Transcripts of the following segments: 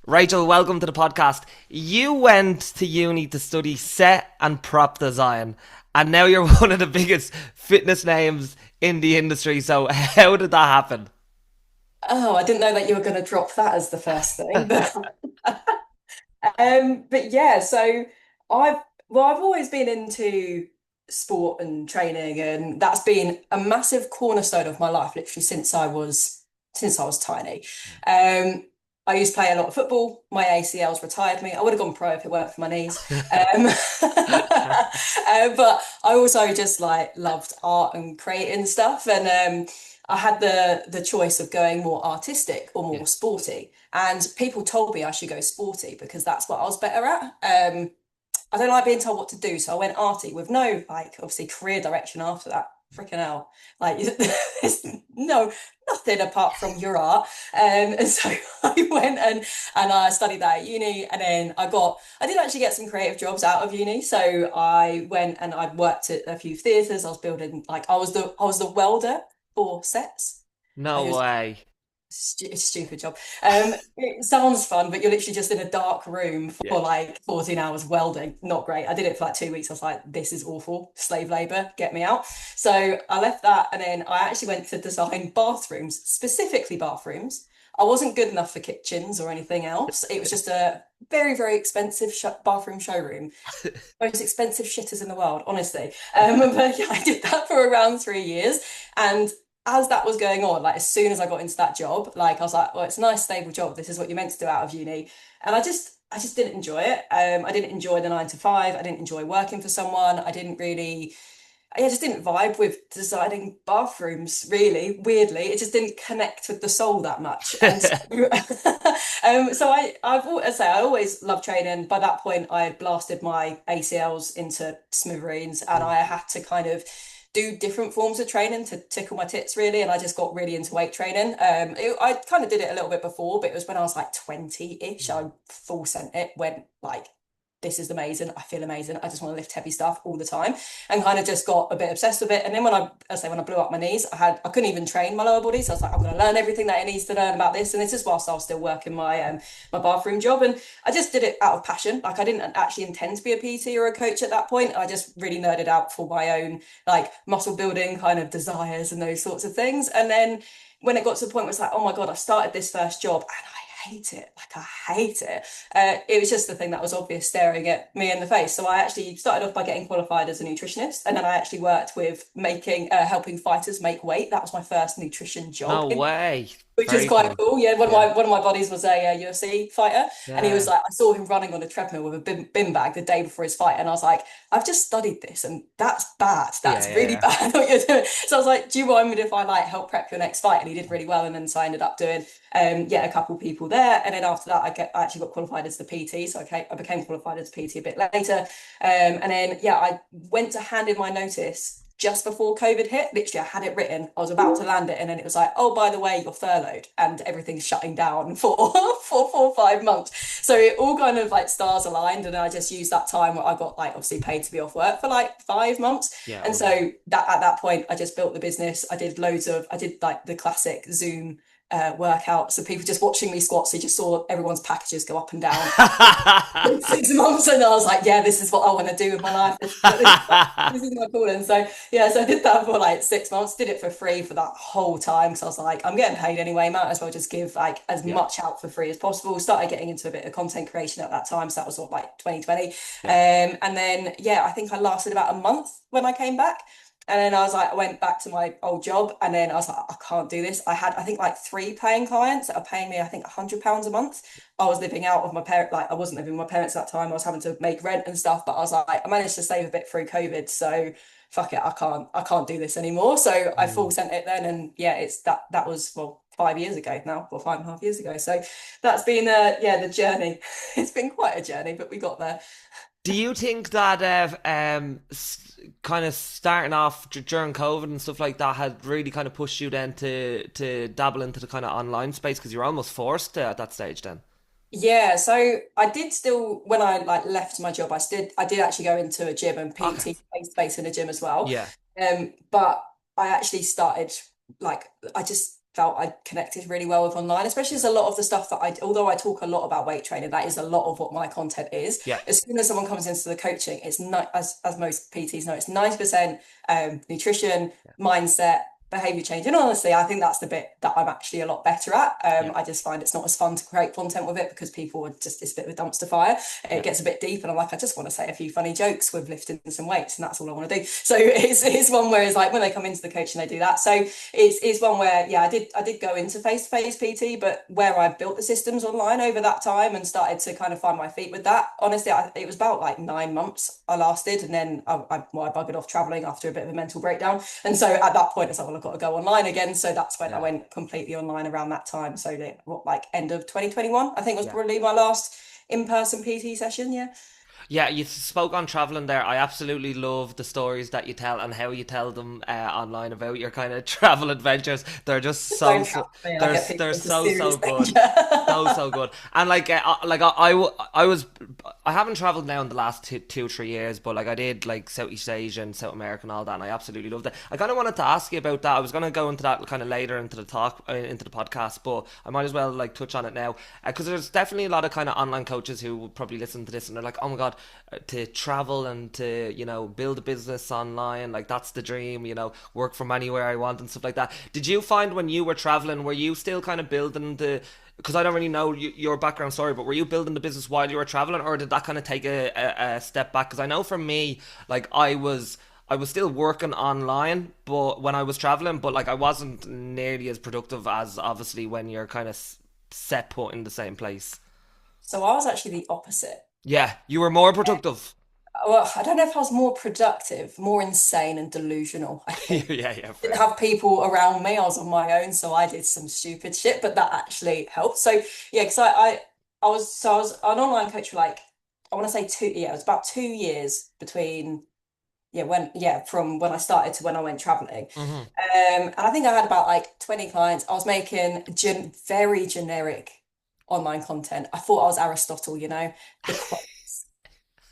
Rachel, welcome to the podcast. You went to uni to study set and prop design, and now you're one of the biggest fitness names in the industry. So, how did that happen? Oh, I didn't know that you were going to drop that as the first thing, but but yeah. So I've I've always been into sport and training, and that's been a massive cornerstone of my life, literally since I was tiny. Um, I used to play a lot of football. My ACLs retired me. I would have gone pro if it weren't for my knees. But I also just like loved art and creating stuff, and I had the choice of going more artistic or Yeah. more sporty. And people told me I should go sporty because that's what I was better at. I don't like being told what to do, so I went arty with no, like, obviously career direction after that. Freaking hell. Like, there's nothing apart from your art. And so I went and I studied that at uni, and then I did actually get some creative jobs out of uni. So I went and I worked at a few theatres. I was building, like, I was the welder for sets. I No was way. it's a stupid job. It sounds fun, but you're literally just in a dark room Yeah. for like 14 hours welding. Not great. I did it for like 2 weeks. I was like, this is awful. Slave labor, get me out. So I left that, and then I actually went to design bathrooms, specifically bathrooms. I wasn't good enough for kitchens or anything else. It was just a very, very expensive bathroom showroom. Most expensive shitters in the world, honestly. But yeah, I did that for around 3 years. And as that was going on, like as soon as I got into that job, like I was like, well, it's a nice stable job. This is what you're meant to do out of uni. And I just didn't enjoy it. I didn't enjoy the 9 to 5. I didn't enjoy working for someone. I just didn't vibe with designing bathrooms, really, weirdly. It just didn't connect with the soul that much. And so, so as I say, I always loved training. By that point, I had blasted my ACLs into smithereens, and I had to kind of do different forms of training to tickle my tits, really. And I just got really into weight training. I kind of did it a little bit before, but it was when I was like 20-ish. I full sent it, went like, this is amazing. I feel amazing. I just want to lift heavy stuff all the time, and kind of just got a bit obsessed with it. And then when I blew up my knees, I couldn't even train my lower body. So I was like, I'm going to learn everything that it needs to learn about this. And this is whilst I was still working my bathroom job, and I just did it out of passion. Like I didn't actually intend to be a PT or a coach at that point. I just really nerded out for my own like muscle building kind of desires and those sorts of things. And then when it got to the point where it's like, oh my God, I started this first job and I hate it. Like I hate it. It was just the thing that was obvious staring at me in the face. So I actually started off by getting qualified as a nutritionist, and then I actually worked with helping fighters make weight. That was my first nutrition job, No way. which is Very quite cool. cool. Yeah, one of Yeah. my buddies was a UFC fighter, and he was Yeah. like, I saw him running on a treadmill with a bin bag the day before his fight, and I was like, I've just studied this, and that's bad. Yeah. That's Yeah. really Yeah. bad what you're doing. So I was like, do you mind me if I like help prep your next fight? And he did really well, and then so I ended up doing a couple people there, and then after that, I actually got qualified as the PT, so I became qualified as a PT a bit later, and then I went to hand in my notice just before COVID hit. Literally, I had it written. I was about to land it, and then it was like, "Oh, by the way, you're furloughed, and everything's shutting down for for 4 or 5 months." So it all kind of like stars aligned, and I just used that time where I got like obviously paid to be off work for like 5 months, Yeah. and Unreal. so that at that point, I just built the business. I did like the classic Zoom workout, so people just watching me squat, so you just saw everyone's packages go up and down 6 months, and I was like, yeah, this is what I want to do with my life. This is my calling. So yeah, so I did that for like 6 months, did it for free for that whole time. So I was like, I'm getting paid anyway, might as well just give like as Yeah. much out for free as possible. Started getting into a bit of content creation at that time. So that was sort of like 2020. Yeah. And then I think I lasted about a month when I came back. And then I was like, I went back to my old job, and then I was like, I can't do this. I had, I think, like 3 paying clients that are paying me, I think, £100 a month. I was living out of my parent, like I wasn't living with my parents at that time. I was having to make rent and stuff, but I was like, I managed to save a bit through COVID, so fuck it, I can't do this anymore. So I full Mm. sent it then, and it's that was well 5 years ago now, or 5.5 years ago. So that's been the journey. It's been quite a journey, but we got there. Do you think that kind of starting off during COVID and stuff like that had really kind of pushed you then to dabble into the kind of online space because you're almost forced to at that stage then? Yeah, so I did still when I like left my job, I did actually go into a gym and Okay. PT face to face in a gym as well. Yeah. But I actually started like I just felt I connected really well with online, especially as a lot of the stuff that although I talk a lot about weight training, that is a lot of what my content is. Yeah. As soon as someone comes into the coaching, it's not, as most PTs know, it's 90% nutrition, mindset, behavior change. And honestly, I think that's the bit that I'm actually a lot better at. Yeah. I just find it's not as fun to create content with it because people are just, it's a bit of a dumpster fire. It gets a bit deep and I'm like, I just want to say a few funny jokes with lifting some weights and that's all I want to do. So it's one where it's like when they come into the coaching, they do that. So it's one where, yeah, I did go into face-to-face PT, but where I built the systems online over that time and started to kind of find my feet with that. Honestly, it was about like 9 months I lasted, and then I buggered off traveling after a bit of a mental breakdown. And so at that point, it's like, well, I've got to go online again. So that's when I went completely online around that time. So like end of 2021, I think was probably my last in-person PT session. Yeah. Yeah, you spoke on traveling there. I absolutely love the stories that you tell and how you tell them online about your kind of travel adventures. They're just Don't help me. I get they're people into so serious good, danger. so good. And I haven't traveled now in the last 2 3 years, but like I did like Southeast Asia and South America and all that, and I absolutely loved it. I kind of wanted to ask you about that. I was going to go into that kind of later into the talk into the podcast, but I might as well like touch on it now because there's definitely a lot of kind of online coaches who will probably listen to this and they're like, oh my god, to travel and to build a business online, like that's the dream, work from anywhere I want and stuff like that. Did you find when you were traveling, were you still kind of building because I don't really know your background story, but were you building the business while you were traveling, or did that kind of take a step back? Because I know for me, like I was still working online, but when I was traveling, but like I wasn't nearly as productive as obviously when you're kind of set put in the same place. So I was actually the opposite. Yeah, you were more productive. Well, I don't know if I was more productive, more insane and delusional, I think. Yeah, Didn't fair. have people around me. I was on my own, so I did some stupid shit, but that actually helped. So yeah, because I was an online coach for like I want to say it was about 2 years between from when I started to when I went traveling. Hmm. And I think I had about like 20 clients. I was making very generic online content. I thought I was Aristotle, the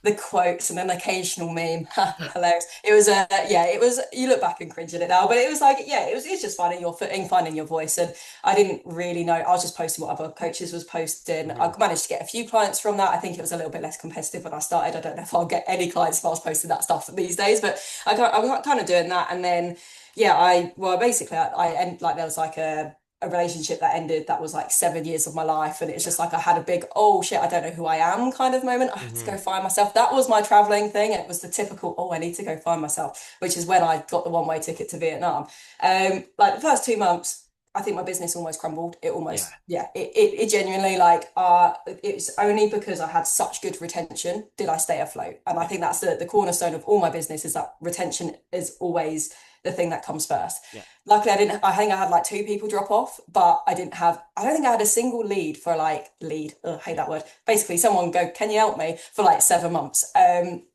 the quotes and an occasional meme. Hilarious. It was it was, you look back and cringe at it now, but it was like, yeah, it's just finding your footing, finding your voice. And I didn't really know. I was just posting what other coaches was posting. Hmm. I managed to get a few clients from that. I think it was a little bit less competitive when I started. I don't know if I'll get any clients if I was posting that stuff these days, but I was kind of doing that. And then basically like there was like a relationship that ended that was like 7 years of my life, and it's Yeah. just like I had a big, oh shit, I don't know who I am kind of moment. I had to Hmm. go find myself. That was my traveling thing. It was the typical, oh, I need to go find myself, which is when I got the one-way ticket to Vietnam. Like the first 2 months, I think my business almost crumbled. It Yeah. almost, yeah, it genuinely like it's only because I had such good retention did I stay afloat. And I Yeah. think that's the cornerstone of all my business, is that retention is always the thing that comes first. Yeah. Luckily, I think I had like 2 people drop off, but I don't think I had a single lead for I hate Yeah. that word. Basically, someone go, can you help me, for like 7 months?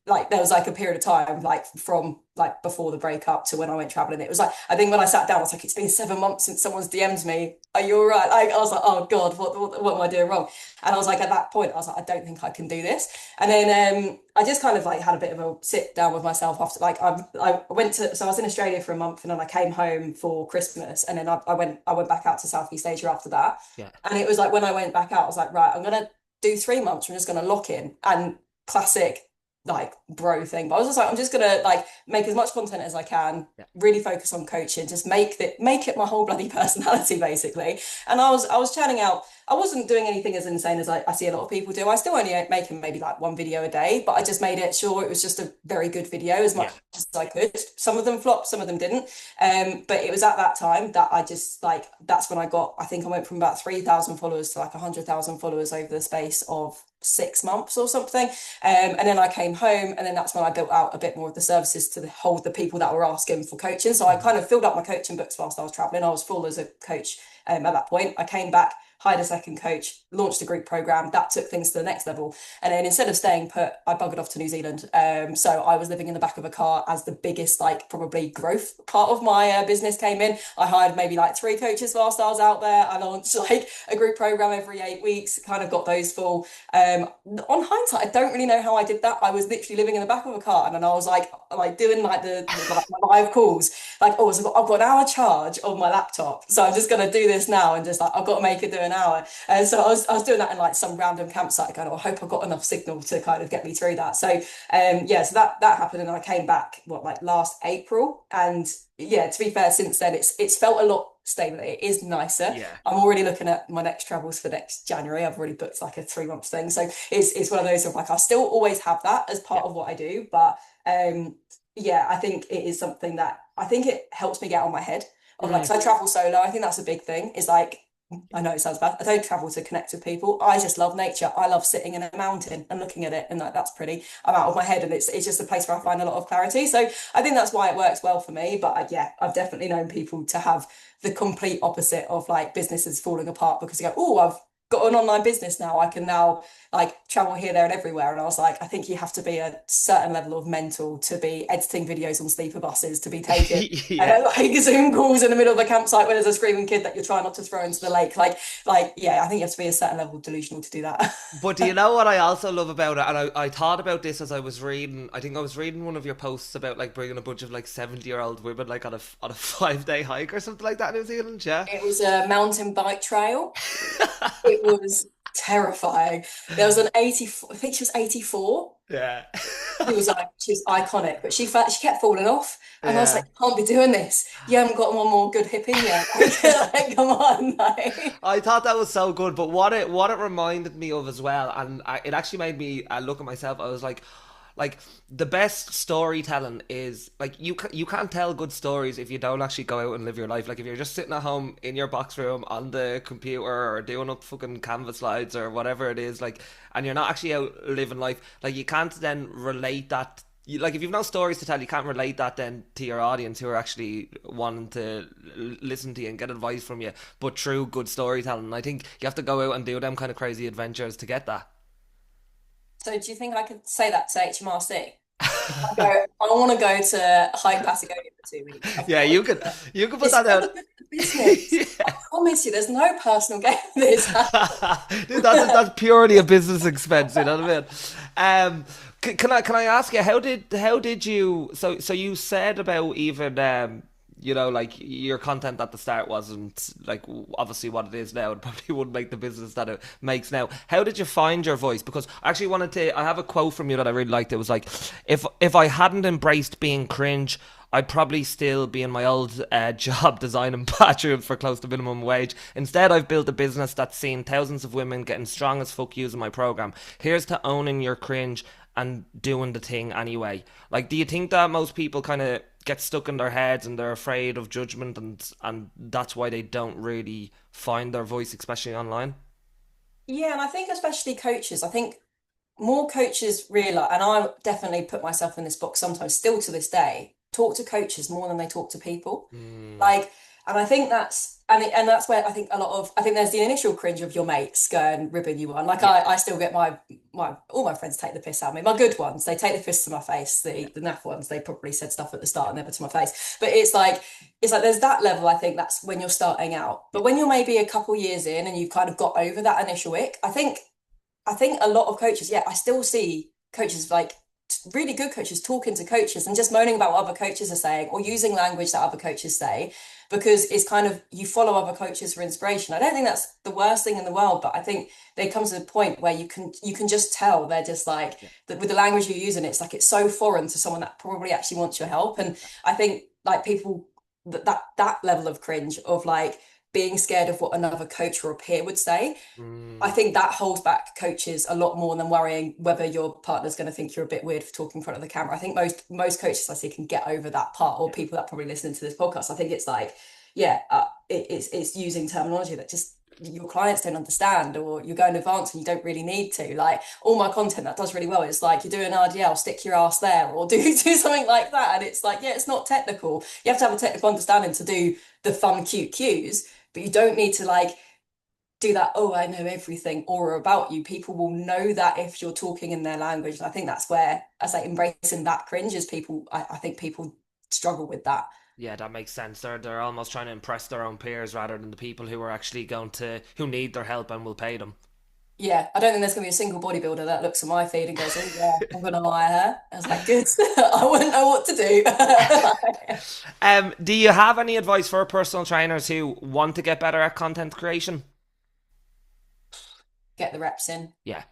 Like there was like a period of time, like from like before the breakup to when I went traveling. It was like, I think when I sat down, I was like, it's been 7 months since someone's DM'd me. Are you all right? Like, I was like, oh God, what am I doing wrong? And I was like, at that point, I was like, I don't think I can do this. And then I just kind of like had a bit of a sit down with myself after I went to, so I was in Australia for a month, and then I came home for Christmas, and then I went back out to Southeast Asia after that. Yeah. And it was like when I went back out, I was like, right, I'm gonna do 3 months. I'm just gonna lock in, and classic like bro thing. But I was just like, I'm just gonna like make as much content as I can, Yeah. really focus on coaching, just make it my whole bloody personality basically. And I was churning out. I wasn't doing anything as insane as I see a lot of people do. I still only making maybe like one video a day, but I just made it sure it was just a very good video as much Yeah. as I could. Some of them flopped, some of them didn't. But it was at that time that I just like, that's when I think I went from about 3,000 followers to like 100,000 followers over the space of 6 months or something. And then I came home, and then that's when I built out a bit more of the services to hold the people that were asking for coaching. So I Hmm. kind of filled up my coaching books whilst I was traveling. I was full as a coach at that point. I came back, hired a second coach, launched a group program that took things to the next level. And then instead of staying put, I buggered off to New Zealand. So I was living in the back of a car as the biggest, like probably growth part of my business came in. I hired maybe like 3 coaches whilst I was out there. I launched like a group program every 8 weeks, kind of got those full. On hindsight, I don't really know how I did that. I was literally living in the back of a car, and then I was like doing like like my live calls, like, oh, so I've got an hour charge on my laptop, so I'm just gonna do this now, and just like I've got to make it do an hour. And so I was doing that in like some random campsite, going, oh, I hope I've got enough signal to kind of get me through that. So yeah, so that happened, and I came back like last April, and yeah, to be fair, since then it's felt a lot stable. It is nicer. Yeah. I'm already looking at my next travels for next January. I've already booked like a 3 month thing, so it's one of those of like I still always have that as part Yeah. of what I do, but yeah, I think it is something that I think it helps me get out of my head of like, Mm. because I travel solo. I think that's a big thing. Is like, I know it sounds bad. I don't travel to connect with people. I just love nature. I love sitting in a mountain and looking at it, and like that's pretty. I'm out of my head, and it's just a place where I find a lot of clarity. So I think that's why it works well for me. But yeah, I've definitely known people to have the complete opposite of like businesses falling apart because they go, oh, I've got an online business now. I can now like travel here, there, and everywhere. And I was like, I think you have to be a certain level of mental to be editing videos on sleeper buses, to be taking Yeah. like Zoom calls in the middle of a campsite where there's a screaming kid that you're trying not to throw into the lake. Like, yeah, I think you have to be a certain level of delusional to do that. But do you know what I also love about it? And I thought about this as I was reading. I think I was reading one of your posts about like bringing a bunch of like 70-year-old women like on a 5 day hike or something like that in New Zealand. Yeah. It was a mountain bike trail. It was terrifying. There was an 84, I think she was 84. Yeah. She was iconic, but she kept falling off, and I was Yeah. like, can't be doing this. You haven't got one more good hip in yet. Like, come on, like. I thought that was so good, but what it reminded me of as well, and it actually made me look at myself. I was like the best storytelling is like you can't tell good stories if you don't actually go out and live your life. Like if you're just sitting at home in your box room on the computer or doing up fucking Canva slides or whatever it is, like, and you're not actually out living life, like you can't then relate that. Like if you've no stories to tell, you can't relate that then to your audience who are actually wanting to listen to you and get advice from you. But through good storytelling, I think you have to go out and do them kind of crazy adventures to get that. So do you think I could say that to HMRC? I go, I want to go to hike Patagonia for 2 weeks. I've Yeah, got you to do could it. you could put It's that for out. the good of the business. I promise you, there's no personal gain in this. Dude, that's purely a business expense. You know what I mean? Can I ask you how did you so you said about even like your content at the start wasn't like obviously what it is now. It probably wouldn't make the business that it makes now. How did you find your voice? Because I actually I have a quote from you that I really liked. It was like, if I hadn't embraced being cringe, I'd probably still be in my old job designing bathrooms for close to minimum wage. Instead, I've built a business that's seen thousands of women getting strong as fuck using my program. Here's to owning your cringe and doing the thing anyway. Like, do you think that most people kind of get stuck in their heads and they're afraid of judgment, and that's why they don't really find their voice, especially online? Yeah, and I think especially coaches, I think more coaches realize, and I definitely put myself in this box sometimes, still to this day, talk to coaches more than they talk to people. Mm, Like, and I think and that's where I think I think there's the initial cringe of your mates going ribbing you on. Like yeah. I still get my all my friends take the piss out of me. My good ones, they take the piss to my face. The naff ones, they probably said stuff at the start and never to my face. But it's like there's that level, I think that's when you're starting out. But when you're maybe a couple years in and you've kind of got over that initial ick, I think a lot of coaches, yeah, I still see coaches like really good coaches talking to coaches and just moaning about what other coaches are saying or using language that other coaches say because it's kind of you follow other coaches for inspiration. I don't think that's the worst thing in the world, but I think there comes a point where you can just tell they're just like Yeah. that with the language you're using, it's like it's so foreign to someone that probably actually wants your help. And I think like people that level of cringe of like being scared of what another coach or a peer would say, I Mm, think that holds back coaches a lot more than worrying whether your partner's going to think you're a bit weird for talking in front of the camera. I think most coaches I see can get over that part, or yeah. people that probably listen to this podcast. I think it's like, yeah, it's using terminology that just your clients don't understand, or you're going advanced and you don't really need to. Like all my content that does really well is like you're doing RDL, stick your ass there, or do something like that. And it's like, yeah, it's not technical. You have to have a technical understanding to do the fun, cute cues. but you don't need to like do that, oh, I know everything aura about you. People will know that if you're talking in their language. And I think that's where, as I say, embracing that cringe is people, I think people struggle with that. Yeah, that makes sense. They're almost trying to impress their own peers rather than the people who are actually going to who need their help and will pay them. Yeah, I don't think there's going to be a single bodybuilder that looks at my feed and goes, oh, yeah, I'm going to hire her. I was like, good. I wouldn't know what to do. Do you have any advice for personal trainers who want to get better at content creation? Get the reps in. Yeah.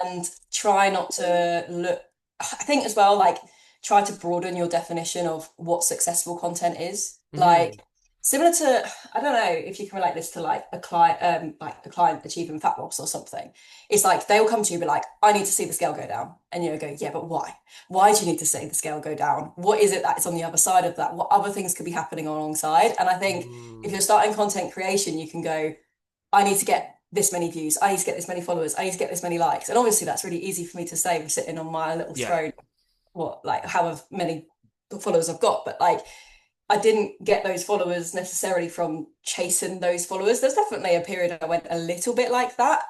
And try not to look, I think as well, like try to broaden your definition of what successful content is. Mm, Like similar to, I don't know if you can relate this to like a client achieving fat loss or something. It's like they'll come to you and be like, I need to see the scale go down. And you go, yeah, but why? Why do you need to see the scale go down? What is it that's on the other side of that? What other things could be happening alongside? And I think if mm, you're starting content creation, you can go, I need to get this many views. I need to get this many followers. I need to get this many likes. And obviously, that's really easy for me to say, sitting on my little yeah. throne, what, like, however many followers I've got. But like, I didn't get those followers necessarily from chasing those followers. There's definitely a period I went a little bit like that.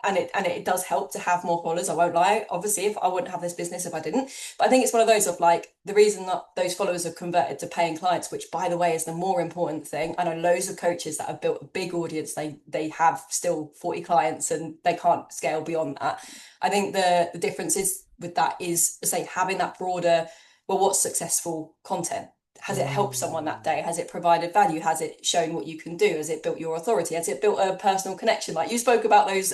And it does help to have more followers. I won't lie. Obviously, if I wouldn't have this business if I didn't. But I think it's one of those of like the reason that those followers have converted to paying clients, which by the way is the more important thing. I know loads of coaches that have built a big audience. They have still 40 clients and they can't scale beyond that. I think the difference is with that is say having that broader, well, what's successful content? Has it helped someone that Mm, day? Has it provided value? Has it shown what you can do? Has it built your authority? Has it built a personal connection? Like you spoke about those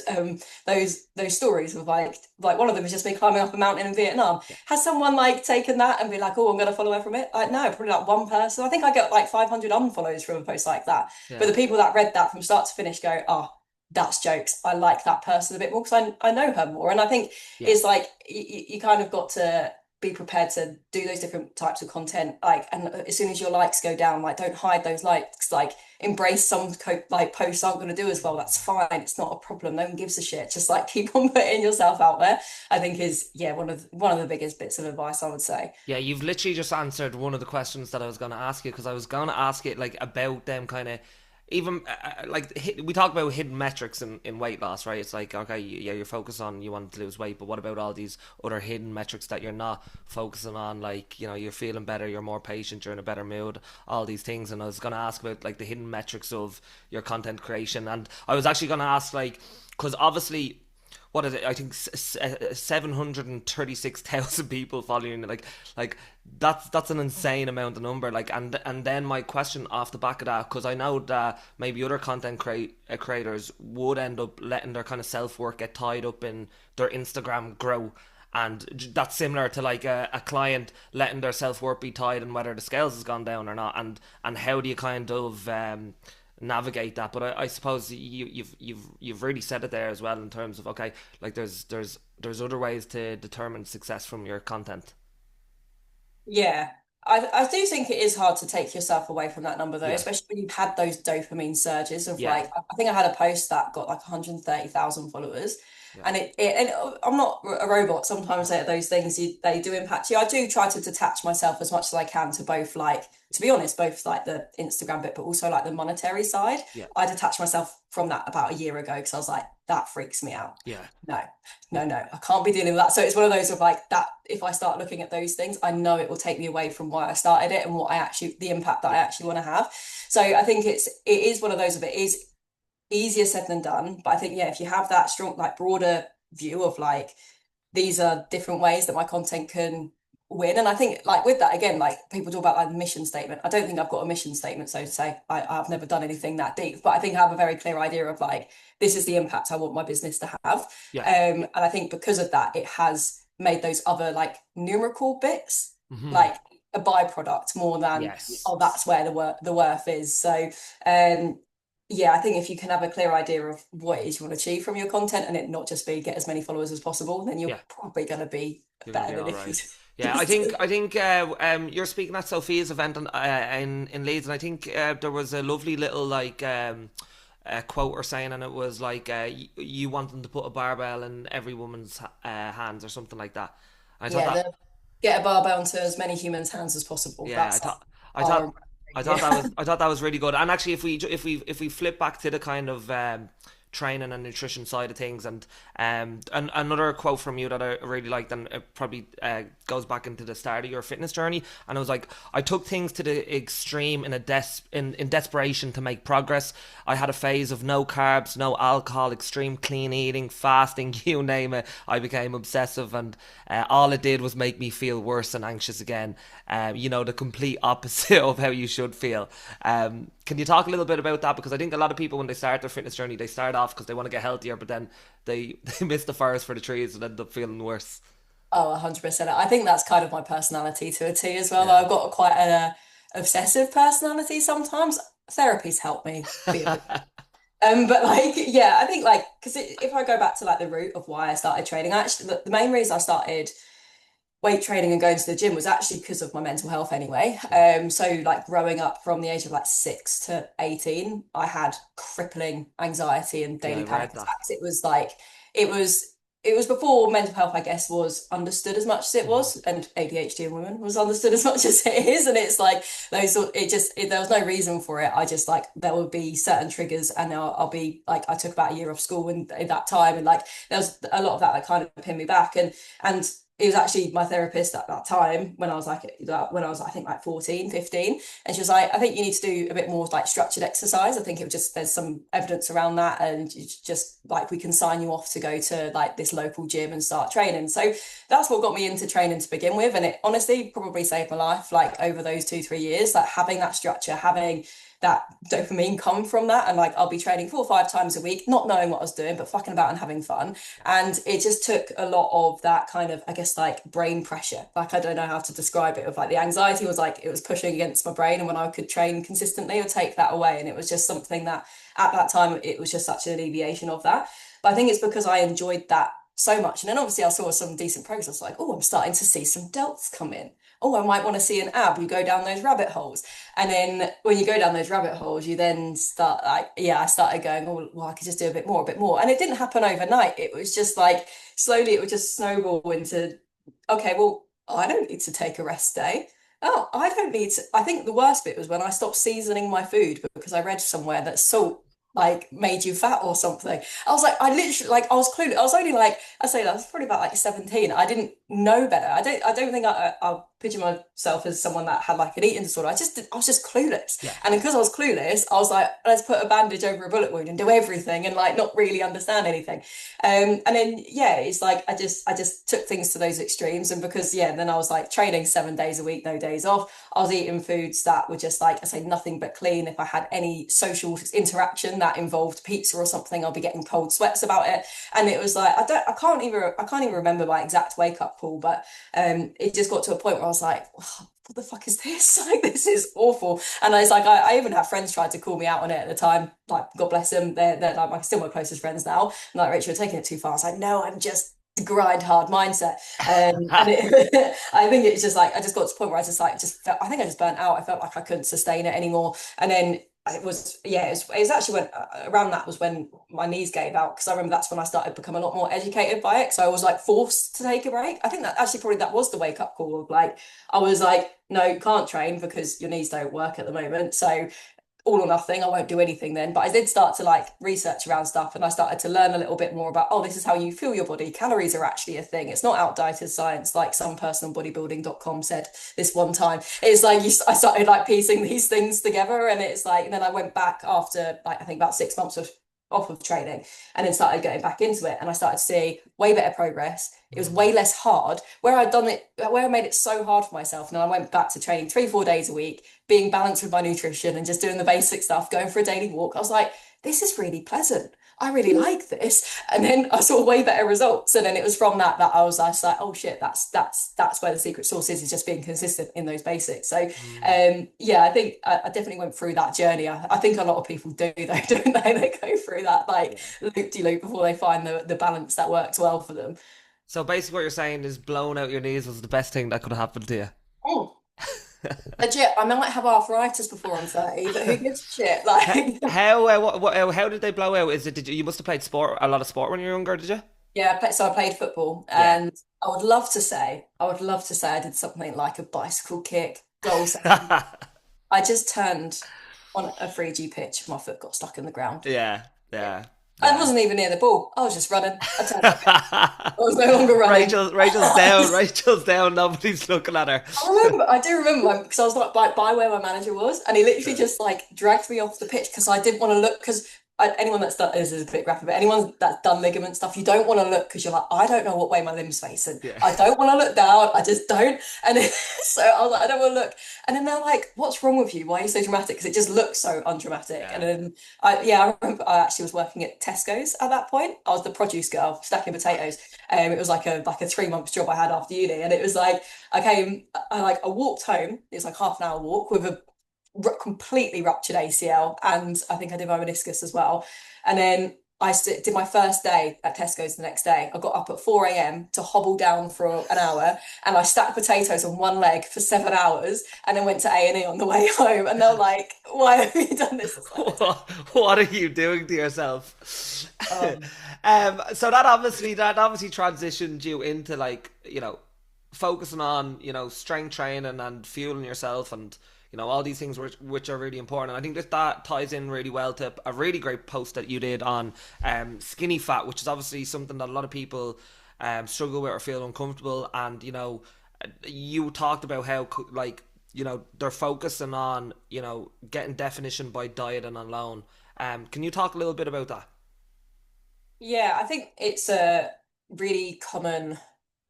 stories of like one of them is just me climbing up a mountain in Vietnam. yeah. Has someone like taken that and be like, oh, I'm gonna follow her from it? Like no, probably like one person. I think I get like 500 unfollows from a post like that. But Yeah. the people that read that from start to finish go, oh, that's jokes. I like that person a bit more because I know her more. And I think Yeah. it's like you kind of got to be prepared to do those different types of content like and as soon as your likes go down like don't hide those likes like embrace some like posts aren't going to do as well, that's fine, it's not a problem, no one gives a shit, just like keep on putting yourself out there. I think is yeah one of the biggest bits of advice I would say. Yeah, you've literally just answered one of the questions that I was going to ask you because I was going to ask it like about them kind of even we talk about hidden metrics in weight loss, right? It's like okay, yeah, you're focused on you want to lose weight, but what about all these other hidden metrics that you're not focusing on? Like you're feeling better, you're more patient, you're in a better mood, all these things. And I was going to ask about like the hidden metrics of your content creation, and I was actually going to ask like because obviously what is it? I think 736,000 people following. Like that's an insane amount of number. Like and then my question off the back of that, because I know that maybe other creators would end up letting their kind of self work get tied up in their Instagram grow. And that's similar to like a client letting their self worth be tied in whether the scales has gone down or not. And how do you kind of navigate that? But I suppose you've really said it there as well in terms of okay, like there's other ways to determine success from your content. Yeah, I do think it is hard to take yourself away from that number though, Yeah, especially when you've had those dopamine surges of yeah, like I think I had a post that got like 130,000 followers. yeah, And I'm not a robot. Sometimes those things they do impact you. I do try to detach myself as much as I can to both like to be honest, both like the Instagram bit, but also like the monetary side. yeah, I detached myself from that about a year ago because I was like, that freaks me out. yeah, No, no, I can't be dealing with that. So it's one of those of like that. If I start looking at those things, I know it will take me away from why I started it and what I actually, the impact that I yeah, actually want to have. So I think it is one of those of it is easier said than done. But I think, yeah, if you have that strong, like broader view of like, these are different ways that my content can win. And I think like with that, again, like people talk about like mission statement. I don't think I've got a mission statement, so to say. I've never done anything that deep, but I think I have a very clear idea of like, this is the impact I want my business to have. yeah. And I think because of that, it has made those other like numerical bits Hmm. like a byproduct more than, Yes. oh, that's where the worth is. So um yeah, I think if you can have a clear idea of what it is you want to achieve from your content and it not just be get as many followers as possible, then you're Yeah, probably going to be you're gonna better be than all if you right. Yeah, I just think you're speaking at Sophia's event in Leeds, and I think there was a lovely little like quote or saying, and it was like you want them to put a barbell in every woman's hands or something like that. I thought yeah, that get a barbell into as many humans' hands as possible. yeah, That's I our thought Yeah. I thought that was really good. And actually, if we flip back to the kind of training and nutrition side of things, and another quote from you that I really liked, and it probably goes back into the start of your fitness journey, and it was like, I took things to the extreme in desperation to make progress. I had a phase of no carbs, no alcohol, extreme clean eating, fasting, you name it. I became obsessive, and all it did was make me feel worse and anxious again. The complete opposite of how you should feel. Can you talk a little bit about that? Because I think a lot of people, when they start their fitness journey, they start off because they want to get healthier, but then they miss the forest for the trees and end up feeling worse. Oh, 100%. I think that's kind of my personality to a T as well. Though Yeah. I've got quite an obsessive personality sometimes. Therapy's helped me be a bit. But like, yeah, I think like, because if I go back to like the root of why I started training, actually, the main reason I started weight training and going to the gym was actually because of my mental health anyway. So like growing up from the age of like 6 to 18, I had crippling anxiety and Yeah, daily I panic read that. attacks. It was like it was it was before mental health, I guess, was understood as much as it Mhm. was, and ADHD in women was understood as much as it is. And it's like there was no reason for it. I just like there would be certain triggers, and I'll be like I took about a year off school in that time, and like there was a lot of that kind of pinned me back, and it was actually my therapist at that time when I was I think like 14, 15, and she was like, I think you need to do a bit more like structured exercise. I think it was just there's some evidence around that, and it's just like we can sign you off to go to like this local gym and start training. So that's what got me into training to begin with, and it honestly probably saved my life like over those 2, 3 years, like having that structure, having that dopamine come from that. And like I'll be training 4 or 5 times a week, not knowing what I was doing, but fucking about and having fun. And it just took a lot of that kind of, I guess, like brain pressure. Like I don't know how to describe it. Of like the anxiety was like it was pushing against my brain, and when I could train consistently, it would take that away. And it was just something that at that time it was just such an alleviation of that. But I think it's because I enjoyed that so much. And then obviously I saw some decent progress. I was like, oh, I'm starting to see some delts come in. Oh, I might want to see an ab. You go down those rabbit holes. And then when you go down those rabbit holes, you then start like, yeah, I started going, oh, well, I could just do a bit more, a bit more. And it didn't happen overnight. It was just like slowly it would just snowball into, okay, well, I don't need to take a rest day. Oh, I don't need to. I think the worst bit was when I stopped seasoning my food because I read somewhere that salt like made you fat or something. I was like, I literally like I was clueless. I was only like I say that I was probably about like 17. I didn't know better. I don't think I'll picture myself as someone that had like an eating disorder. I was just clueless. Yeah. And because I was clueless, I was like, let's put a bandage over a bullet wound and do everything and like not really understand anything. And then yeah, it's like I just took things to those extremes. And because yeah, then I was like training 7 days a week, no days off. I was eating foods that were just like I say nothing but clean. If I had any social interaction that involved pizza or something, I'll be getting cold sweats about it. And it was like I can't even remember my exact wake up call, but it just got to a point where I was like, what the fuck is this? Like, this is awful. And I was like, I even have friends tried to call me out on it at the time. Like, God bless them. They're like still my closest friends now. And like, Rachel, you're taking it too far. I was like, no, I'm just grind hard mindset. I think it's just like, I just got to the point where I just like, just felt, I think I just burnt out. I felt like I couldn't sustain it anymore. And then it was actually when around that was when my knees gave out because I remember that's when I started becoming a lot more educated by it. So I was like forced to take a break. I think that actually probably that was the wake up call of like I was like, no, you can't train because your knees don't work at the moment. So all or nothing, I won't do anything then. But I did start to like research around stuff and I started to learn a little bit more about, oh, this is how you fuel your body. Calories are actually a thing. It's not outdated science like some personalbodybuilding.com said this one time. It's like I started like piecing these things together and it's like, and then I went back after like I think about 6 months of off of training and then started getting back into it and I started to see way better progress. It was way less hard where I made it so hard for myself. And then I went back to training 3, 4 days a week, being balanced with my nutrition and just doing the basic stuff, going for a daily walk. I was like, this is really pleasant. I really like this. And then I saw way better results. And then it was from that I was like, oh shit, that's where the secret sauce is just being consistent in those basics. So Mm. yeah, I think I definitely went through that journey. I think a lot of people do though, don't they? They go through that like Yeah. loop-de-loop before they find the balance that works well for them. So basically, what you're saying is blowing out your knees was the best thing that could have happened to Mm. Legit, I might have arthritis before I'm 30, but who gives a shit? you. Like, How did they blow out? Is it did you must have played sport a lot of sport when you were younger, did you? yeah, so I played football, Yeah. and I would love to say I did something like a bicycle kick, goal. I just turned on a 3G pitch. My foot got stuck in the ground. Yeah, Yeah. yeah, I yeah. wasn't even near the ball. I was just running. I turned back up. I was no longer running. Rachel's down. Rachel's down. Nobody's looking at her. I do remember because I was like by where my manager was, and he literally just like dragged me off the pitch because I didn't want to look. Because anyone that's done this is a bit graphic, but anyone that's done ligament stuff, you don't want to look because you're like, I don't know what way my limbs face, and Yeah. I don't want to look down. I just don't. And so I was like, I don't want to look. And then they're like, "What's wrong with you? Why are you so dramatic?" Because it just looks so undramatic. And Yeah. then I remember I actually was working at Tesco's at that point. I was the produce girl stacking potatoes. It was like a 3 month job I had after uni, and it was like. I walked home. It was like half an hour walk with a completely ruptured ACL, and I think I did my meniscus as well. And then did my first day at Tesco's the next day. I got up at 4 a.m. to hobble down for an hour, and I stacked potatoes on one leg for 7 hours, and then went to A&E on the way home. And they're like, "Why have you done this?" It's like, What are you doing to yourself? um, So that obviously transitioned you into like focusing on strength training and fueling yourself and all these things which are really important. And I think that ties in really well to a really great post that you did on skinny fat, which is obviously something that a lot of people struggle with or feel uncomfortable. And you talked about how like they're focusing on getting definition by diet and alone. Can you talk a little bit about that? yeah, I think it's a really common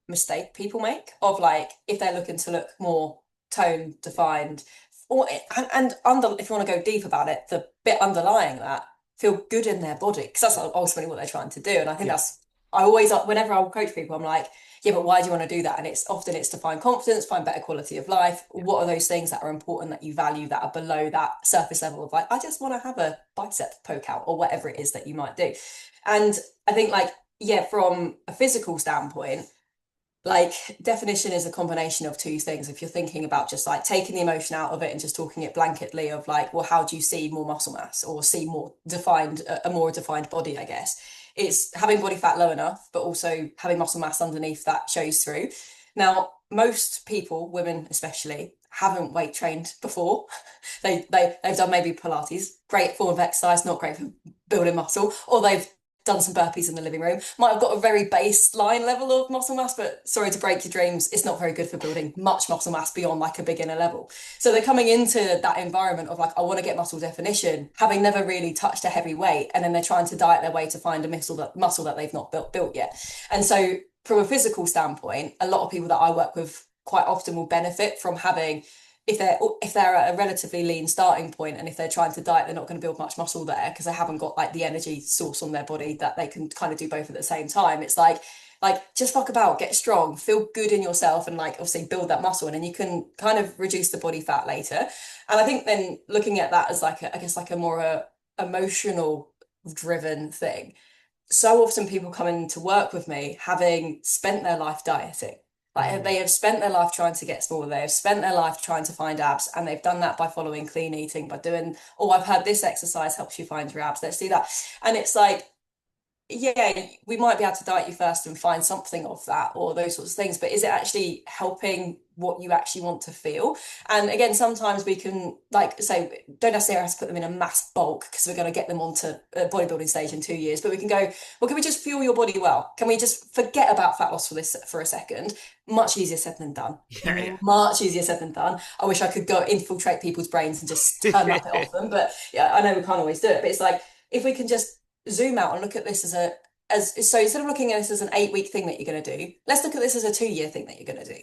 mistake people make of like if they're looking to look more tone defined or and under if you want to go deep about it, the bit underlying that feel good in their body because that's ultimately what they're trying to do. And I think Yeah. that's I always whenever I'll coach people, I'm like, yeah, but why do you want to do that? And it's to find confidence, find better quality of life. What are those things that are important that you value that are below that surface level of like, I just want to have a bicep poke out or whatever it is that you might do. And I think like, yeah, from a physical standpoint, like definition is a combination of two things. If you're thinking about just like taking the emotion out of it and just talking it blanketly of like, well, how do you see more muscle mass or see more defined, a more defined body, I guess. It's having body fat low enough, but also having muscle mass underneath that shows through. Now, most people, women especially, haven't weight trained before. They've done maybe Pilates, great form of exercise, not great for building muscle, or they've done some burpees in the living room, might have got a very baseline level of muscle mass, but sorry to break your dreams, it's not very good for building much muscle mass beyond like a beginner level. So they're coming into that environment of like, I want to get muscle definition, having never really touched a heavy weight, and then they're trying to diet their way to find a muscle that they've not built yet. And so from a physical standpoint, a lot of people that I work with quite often will benefit from having if they're at a relatively lean starting point and if they're trying to diet, they're not going to build much muscle there because they haven't got like the energy source on their body that they can kind of do both at the same time. It's like just fuck about, get strong, feel good in yourself, and like obviously build that muscle, and then you can kind of reduce the body fat later. And I think then looking at that as like I guess like a more emotional driven thing, so often people come in to work with me having spent their life dieting. Like Mm. they have spent their life trying to get smaller, they have spent their life trying to find abs, and they've done that by following clean eating, by doing, oh, I've heard this exercise helps you find your abs, let's do that. And it's like, yeah, we might be able to diet you first and find something of that or those sorts of things, but is it actually helping what you actually want to feel? And again, sometimes we can like say, don't necessarily have to put them in a mass bulk because we're going to get them onto a bodybuilding stage in 2 years, but we can go, well, can we just fuel your body well? Can we just forget about fat loss for a second? Much easier said than done. Yeah, Much easier said than done. I wish I could go infiltrate people's brains and just turn that bit yeah. off them, but yeah, I know we can't always do it, but it's like if we can just zoom out and look at this as so instead of looking at this as an 8 week thing that you're going to do, let's look at this as a 2 year thing that you're going to do.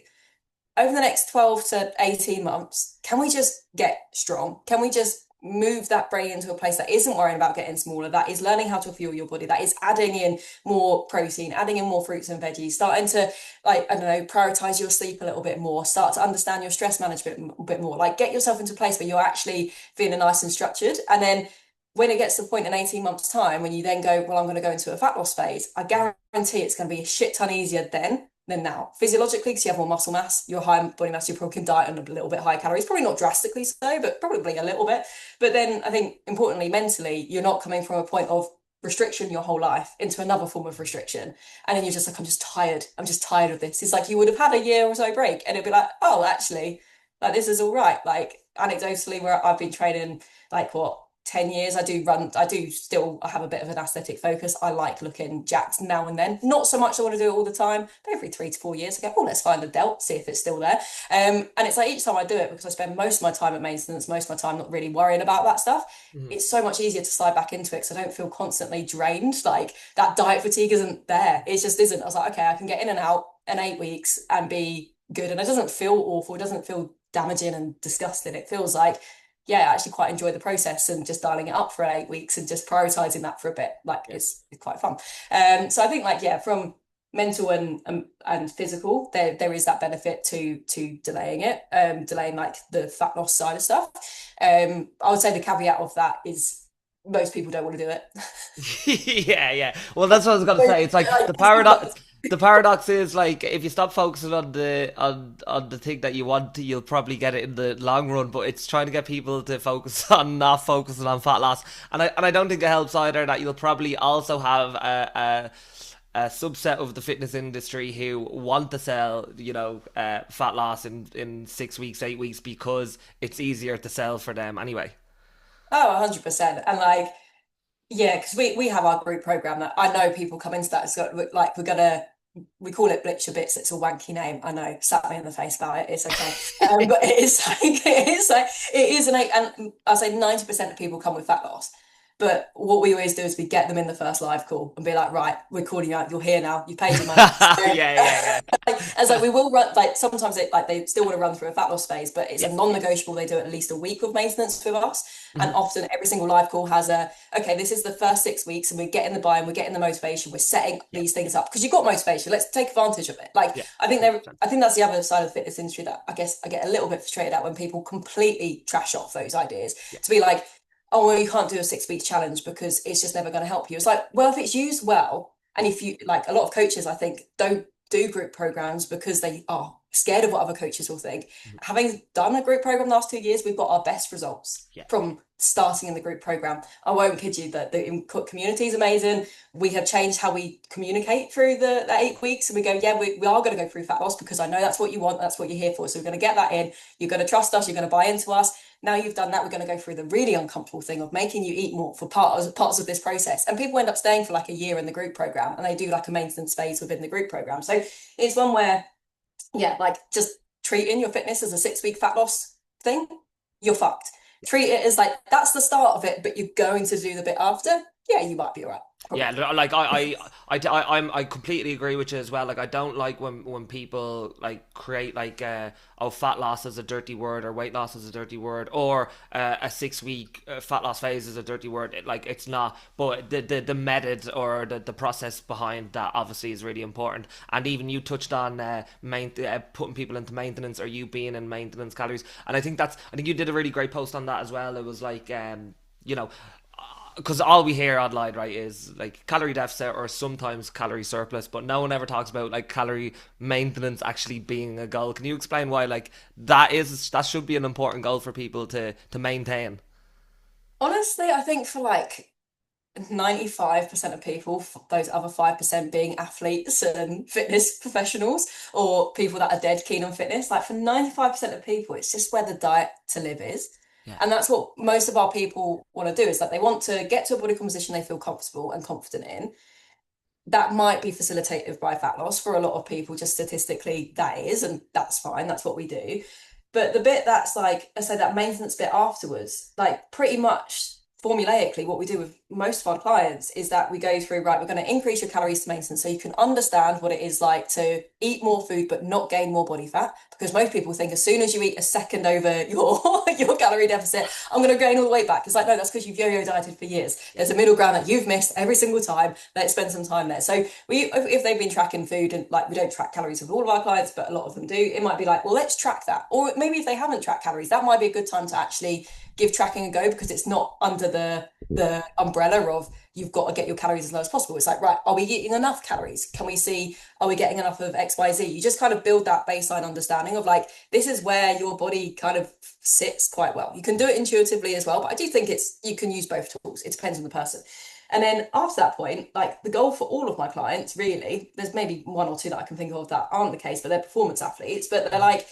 Over the next 12 to 18 months, can we just get strong? Can we just move that brain into a place that isn't worrying about getting smaller, that is learning how to fuel your body, that is adding in more protein, adding in more fruits and veggies, starting to like, I don't know, prioritize your sleep a little bit more, start to understand your stress management a bit more, like get yourself into a place where you're actually feeling nice and structured. And then when it gets to the point in 18 months' time, when you then go, well, I'm going to go into a fat loss phase, I guarantee it's going to be a shit ton easier then than now. Physiologically, because you have more muscle mass, you're high in body mass, you probably can diet on a little bit higher calories, probably not drastically so, but probably a little bit. But then I think importantly, mentally, you're not coming from a point of restriction your whole life into another form of restriction. And then you're just like, I'm just tired. I'm just tired of this. It's like you would have had a year or so break and it'd be like, oh, actually, Like this is all right. Like anecdotally, where I've been training like what 10 years, I have a bit of an aesthetic focus. I like looking jacked now and then. Not so much I want to do it all the time, but every 3 to 4 years I go, oh, let's find the delt, see if it's still there. And it's like each time I do it, because I spend most of my time at maintenance, most of my time not really worrying about that stuff. Mhm. It's so much easier to slide back into it because I don't feel constantly drained. Like that diet fatigue isn't there. It just isn't. I was like, okay, I can get in and out in 8 weeks and be good. And it doesn't feel awful. It doesn't feel damaging and disgusting. It feels like, yeah, I actually quite enjoy the process and just dialing it up for 8 weeks and just prioritizing that for a bit. Like Yeah. it's quite fun. So I think like, yeah, from mental and physical, there is that benefit to delaying it, delaying like the fat loss side of stuff. I would say the caveat of that is most people don't want to do it. Yeah, yeah. Well, that's what I was gonna say. It's like the paradox. The paradox is like if you stop focusing on the thing that you want, you'll probably get it in the long run. But it's trying to get people to focus on not focusing on fat loss, and I don't think it helps either that you'll probably also have a subset of the fitness industry who want to sell, fat loss in 6 weeks, 8 weeks because it's easier to sell for them anyway. Oh, 100%. And like, yeah, because we have our group program that I know people come into that. It's got like we call it Blitz Your Bits. It's a wanky name. I know, slap me in the face about it. It's okay. But it is like it is and I say 90% of people come with fat loss. But what we always do is we get them in the first live call and be like, right, we're calling you out. You're here now. You paid your money. Yeah, yeah, yeah. As like we will run like sometimes they still want to run through a fat loss phase, but it's a Yeah. non-negotiable. They do at least a week of maintenance with us, and Mhm. often every single live call has a okay. This is the first 6 weeks, and we're getting the buy-in, we're getting the motivation, we're setting Yeah. these things up because you've got motivation. Let's take advantage of it. Like Yeah. I think there, 100%. I think that's the other side of the fitness industry that I guess I get a little bit frustrated at when people completely trash off those ideas Yeah. to be like, oh well, you can't do a 6 week challenge because it's just never going to help you. It's like, well, if it's used well, and if you like a lot of coaches, I think don't do group programs because they are scared of what other coaches will think. Mhm. Having done a group program the last 2 years, we've got our best results Yeah. from starting in the group program. I won't kid you that the community is amazing. We have changed how we communicate through the 8 weeks, and we go, yeah, we are going to go through fat loss because I know that's what you want, that's what you're here for. So we're going to get that in. You're going to trust us. You're going to buy into us. Now you've done that, we're going to go through the really uncomfortable thing of making you eat more for parts of this process. And people end up staying for like a year in the group program, and they do like a maintenance phase within the group program. So it's one where, yeah, like just treating your fitness as a 6 week fat loss thing, you're fucked. Treat it as like that's the start of it, but you're going to do the bit after. Yeah, you might be all right, Yeah, probably. like I completely agree with you as well. Like I don't like when people like create like oh, fat loss is a dirty word or weight loss is a dirty word or a 6 week fat loss phase is a dirty word. Like it's not, but the method or the process behind that obviously is really important. And even you touched on putting people into maintenance or you being in maintenance calories. And I think you did a really great post on that as well. It was like you know because all we hear online, right, is like calorie deficit or sometimes calorie surplus, but no one ever talks about like calorie maintenance actually being a goal. Can you explain why like that should be an important goal for people to maintain? Honestly, I think for like 95% of people, those other 5% being athletes and fitness professionals or people that are dead keen on fitness, like for 95% of people, it's just where the diet to live is. Yeah. And that's what most of our people want to do is that they want to get to a body composition they feel comfortable and confident in. That might be facilitated by fat loss for a lot of people, just statistically, that is, and that's fine, that's what we do. But the bit that's like, I say that maintenance bit afterwards, like pretty much formulaically, what we do with most of our clients is that we go through, right, we're going to increase your calories to maintenance so you can understand what it is like to eat more food but not gain more body fat. Because most people think as soon as you eat a second over your your calorie deficit, I'm going to gain all the weight back. It's like, no, that's because you've yo-yo dieted for years. There's a middle ground that you've missed every single time. Let's spend some time there. So if they've been tracking food, and like we don't track calories with all of our clients, but a lot of them do, it might be like, well, let's track that. Or maybe if they haven't tracked calories, that might be a good time to actually give tracking a go because it's not under the umbrella of you've got to get your calories as low as possible. It's like, right, are we eating enough calories? Can we see, are we getting enough of XYZ? You just kind of build that baseline understanding of like, this is where your body kind of sits quite well. You can do it intuitively as well, but I do think you can use both tools. It depends on the person. And then after that point, like the goal for all of my clients, really, there's maybe one or two that I can think of that aren't the case, but they're performance athletes, but they're like,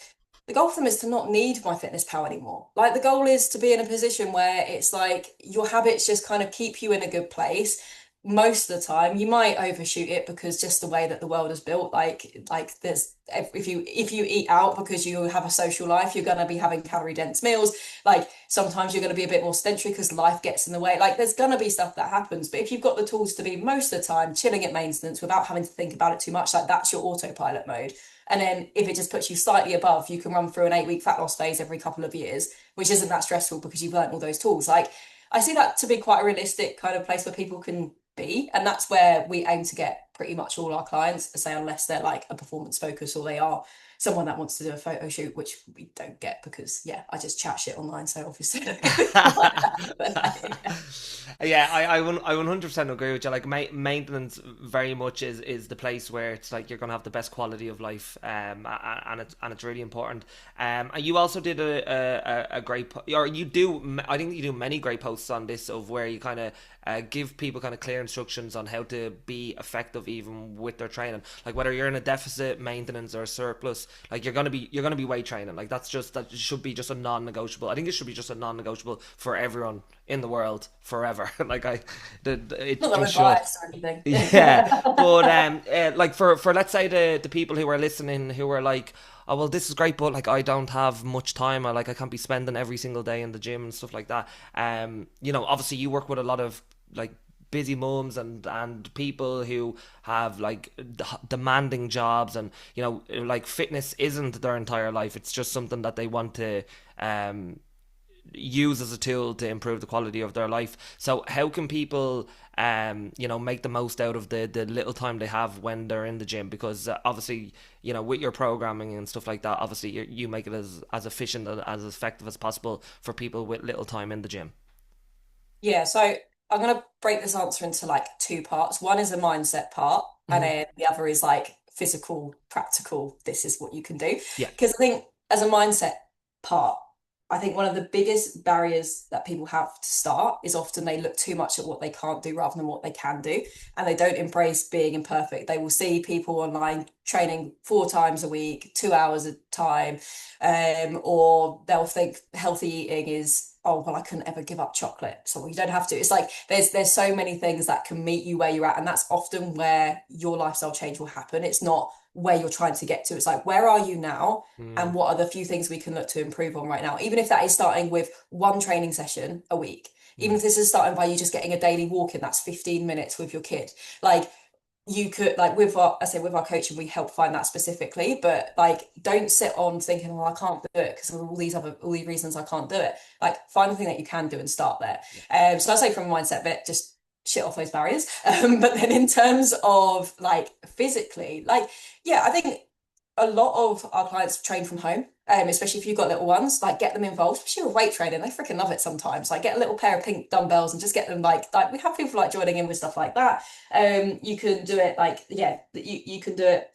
the goal for them is to not need My Fitness Pal anymore. Like the goal is to be in a position where it's like your habits just kind of keep you in a good place. Most of the time, you might overshoot it because just the way that the world is built, like there's if you eat out because you have a social life, you're gonna be having calorie dense meals. Like sometimes you're gonna be a bit more sedentary because life gets in the way. Like there's gonna be stuff that happens, but if you've got the tools to be most of the time chilling at maintenance without having to think about it too much, like that's your autopilot mode. And then if it just puts you slightly above, you can run through an 8 week fat loss phase every couple of years, which isn't that stressful because you've learned all those tools. Like I see that to be quite a realistic kind of place where people can be. And that's where we aim to get pretty much all our clients, say, unless they're like a performance focus or they are someone that wants to do a photo shoot, which we don't get because, yeah, I just chat shit online. So obviously, I don't get people like that. But, yeah. Yeah, I 100% agree with you. Like maintenance very much is the place where it's like you're gonna have the best quality of life, and it's really important. And you also did a great or you do, I think you do many great posts on this of where you kind of give people kind of clear instructions on how to be effective even with their training. Like whether you're in a deficit, maintenance, or a surplus, like you're gonna be weight training. Like that should be just a non-negotiable. I think it should be just a non-negotiable for everyone in the world forever. Like Not that it we're should. biased or anything. Yeah, but like for let's say the people who are listening who are like, oh well, this is great, but like I don't have much time. I can't be spending every single day in the gym and stuff like that. Obviously you work with a lot of like busy mums and people who have like demanding jobs, and like fitness isn't their entire life. It's just something that they want to use as a tool to improve the quality of their life. So how can people make the most out of the little time they have when they're in the gym? Because obviously, with your programming and stuff like that, obviously you make it as efficient and as effective as possible for people with little time in the gym. Yeah, so I'm going to break this answer into like two parts. One is a mindset part, and Hmm. then the other is like physical, practical. This is what you can do. Yeah. Because I think as a mindset part, I think one of the biggest barriers that people have to start is often they look too much at what they can't do rather than what they can do. And they don't embrace being imperfect. They will see people online training 4 times a week, 2 hours a time, or they'll think healthy eating is, oh well, I couldn't ever give up chocolate, so you don't have to. It's like there's so many things that can meet you where you're at, and that's often where your lifestyle change will happen. It's not where you're trying to get to. It's like, where are you now, and Mm. what are the few things we can look to improve on right now, even if that is starting with one training session a week, even Mm. if this is starting by you just getting a daily walk in, that's 15 minutes with your kid. Like you could, like with our, I say with our coaching, we help find that specifically, but like don't sit on thinking, well, I can't do it because of all these reasons I can't do it. Like find the thing that you can do and start there. Yeah. So I say from a mindset bit, just shit off those barriers. But then in terms of like physically, like yeah, I think a lot of our clients train from home, especially if you've got little ones, like get them involved, especially with weight training. They freaking love it sometimes. Like get a little pair of pink dumbbells and just get them like we have people like joining in with stuff like that. You can do it like, yeah, you can do it.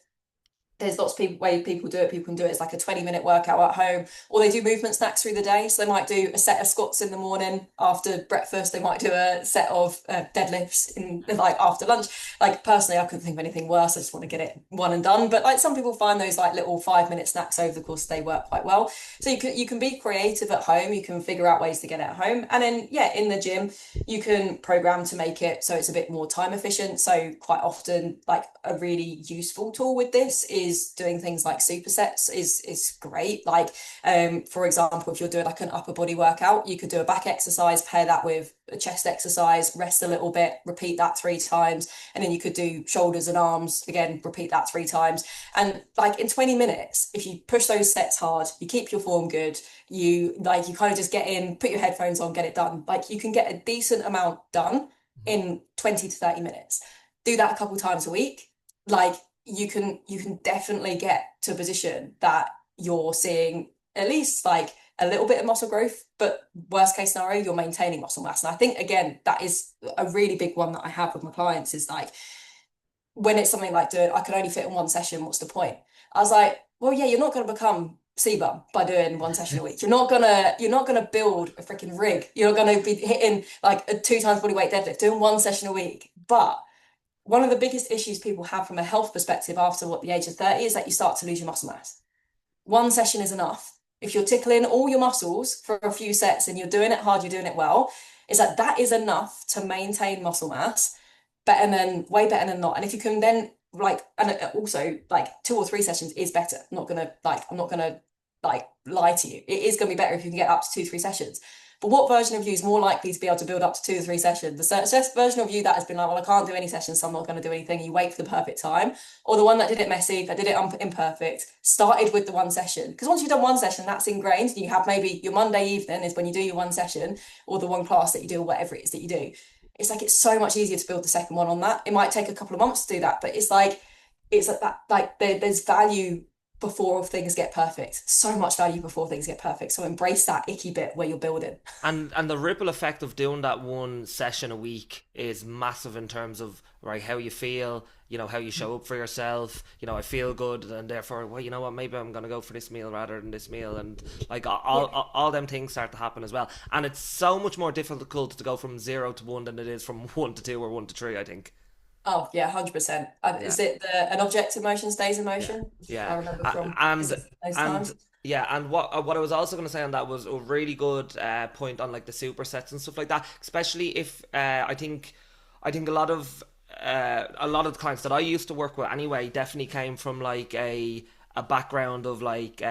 There's lots of way people do it. People can do it as like a 20-minute workout at home, or they do movement snacks through the day. So they might do a set of squats in the morning after breakfast. They might do a set of deadlifts in like after lunch. Like personally, I couldn't think of anything worse. I just want to get it one and done. But like some people find those like little 5-minute snacks over the course of the day work quite well. So you can be creative at home. You can figure out ways to get it at home, and then yeah, in the gym you can program to make it so it's a bit more time efficient. So quite often, like a really useful tool with this is doing things like supersets is great. Like for example, if you're doing like an upper body workout, you could do a back exercise, pair that with a chest exercise, rest a little bit, repeat that 3 times, and then you could do shoulders and arms again, repeat that 3 times. And like in 20 minutes, if you push those sets hard, you keep your form good, you kind of just get in, put your headphones on, get it done. Like you can get a decent amount done in 20 to 30 minutes. Do that a couple times a week. Like you can definitely get to a position that you're seeing at least like a little bit of muscle growth, but worst case scenario, you're maintaining muscle mass. And I think again, that is a really big one that I have with my clients is like when it's something like doing, I can only fit in one session, what's the point? I was like, well, yeah, you're not going to become CBum by doing one session a week. You're not gonna build a freaking rig. You're not gonna be hitting like a 2 times body weight deadlift, doing one session a week. But one of the biggest issues people have from a health perspective after what the age of 30 is that you start to lose your muscle mass. one session is enough. If you're tickling all your muscles for a few sets and you're doing it hard, you're doing it well, it's like that is enough to maintain muscle mass better than way better than not. And if you can then like, and also like 2 or 3 sessions is better. I'm not gonna like lie to you. It is gonna be better if you can get up to 2, 3 sessions. But what version of you is more likely to be able to build up to 2 or 3 sessions? The version of you that has been like, well, I can't do any sessions, so I'm not going to do anything. You wait for the perfect time, or the one that did it messy, that did it imperfect, started with the one session. Because once you've done one session, that's ingrained. You have maybe your Monday evening is when you do your one session, or the one class that you do, or whatever it is that you do. It's like it's so much easier to build the second one on that. It might take a couple of months to do that, but it's like that. Like there's value before things get perfect. So much value before things get perfect. So embrace that icky bit where you're building. And the ripple effect of doing that one session a week is massive in terms of right how you feel, how you show up for yourself. I feel good, and therefore, well, you know what, maybe I'm gonna go for this meal rather than this meal, and like all them things start to happen as well. And it's so much more difficult to go from 0 to 1 than it is from 1 to 2 or 1 to 3, I think. Oh yeah, 100%. Yeah. Is it an objective motion stays in Yeah, motion? yeah, I remember from and those and times. yeah, and what I was also going to say on that was a really good point on like the supersets and stuff like that. Especially if I think a lot of the clients that I used to work with anyway definitely came from like a background of like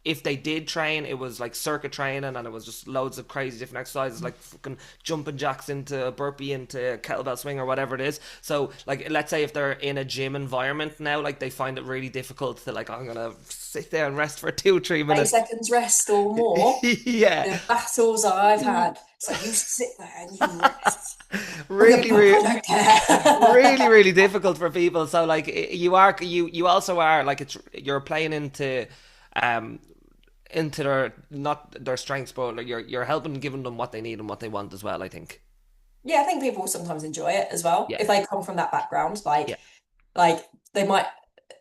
if they did train, it was like circuit training, and it was just loads of crazy different exercises like fucking jumping jacks into a burpee into a kettlebell swing or whatever it is. So like let's say if they're in a gym environment now, like they find it really difficult to like, I'm gonna sit there and rest for 2 3 minutes. 8 seconds rest or more. Yeah. The battles I've had. It's like you sit there and you rest. Really, I really, don't care. really, really difficult for people. So like you also are like you're playing um into their, not their strengths, but like you're helping giving them what they need and what they want as well, I think. Yeah, I think people sometimes enjoy it as well Yeah, if they come from that background. yeah, Like they might.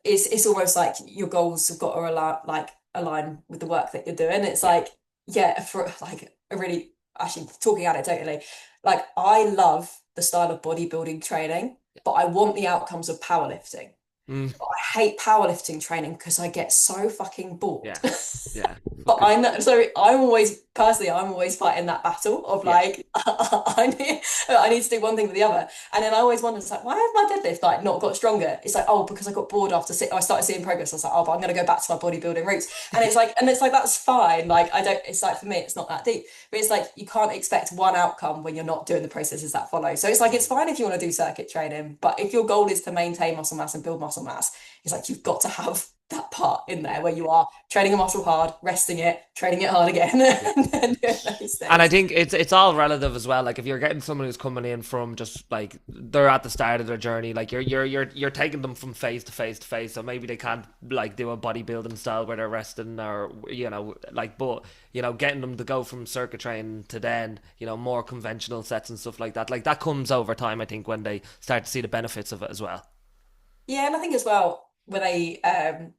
It's almost like your goals have got to align with the work that you're doing. It's yeah. like yeah, for like a really actually talking anecdotally, like I love the style of bodybuilding training, but I want the outcomes of powerlifting. Mm, But I hate powerlifting training because I get so fucking bored. yeah, yeah, But fucking I know, so I'm always fighting that battle of yeah, like I need to do one thing with the other, and then I always wonder, it's like, why have my deadlift like not got stronger? It's like, oh, because I got bored after I started seeing progress. I was like, oh, but I'm gonna go back to my bodybuilding roots, and it's like that's fine. Like I don't, it's like for me, it's not that deep, but it's like you can't expect one outcome when you're not doing the processes that follow. So it's like it's fine if you want to do circuit training, but if your goal is to maintain muscle mass and build muscle mass, it's like you've got to have that part in there yeah. where you are training a muscle hard, resting it, training it hard again, Yeah. and then doing those And I things. think it's all relative as well. Like if you're getting someone who's coming in from just like they're at the start of their journey, like you're taking them from phase to phase to phase. So maybe they can't like do a bodybuilding style where they're resting, or like, but getting them to go from circuit training to then more conventional sets and stuff like that comes over time, I think, when they start to see the benefits of it as well. Yeah, and I think as well when they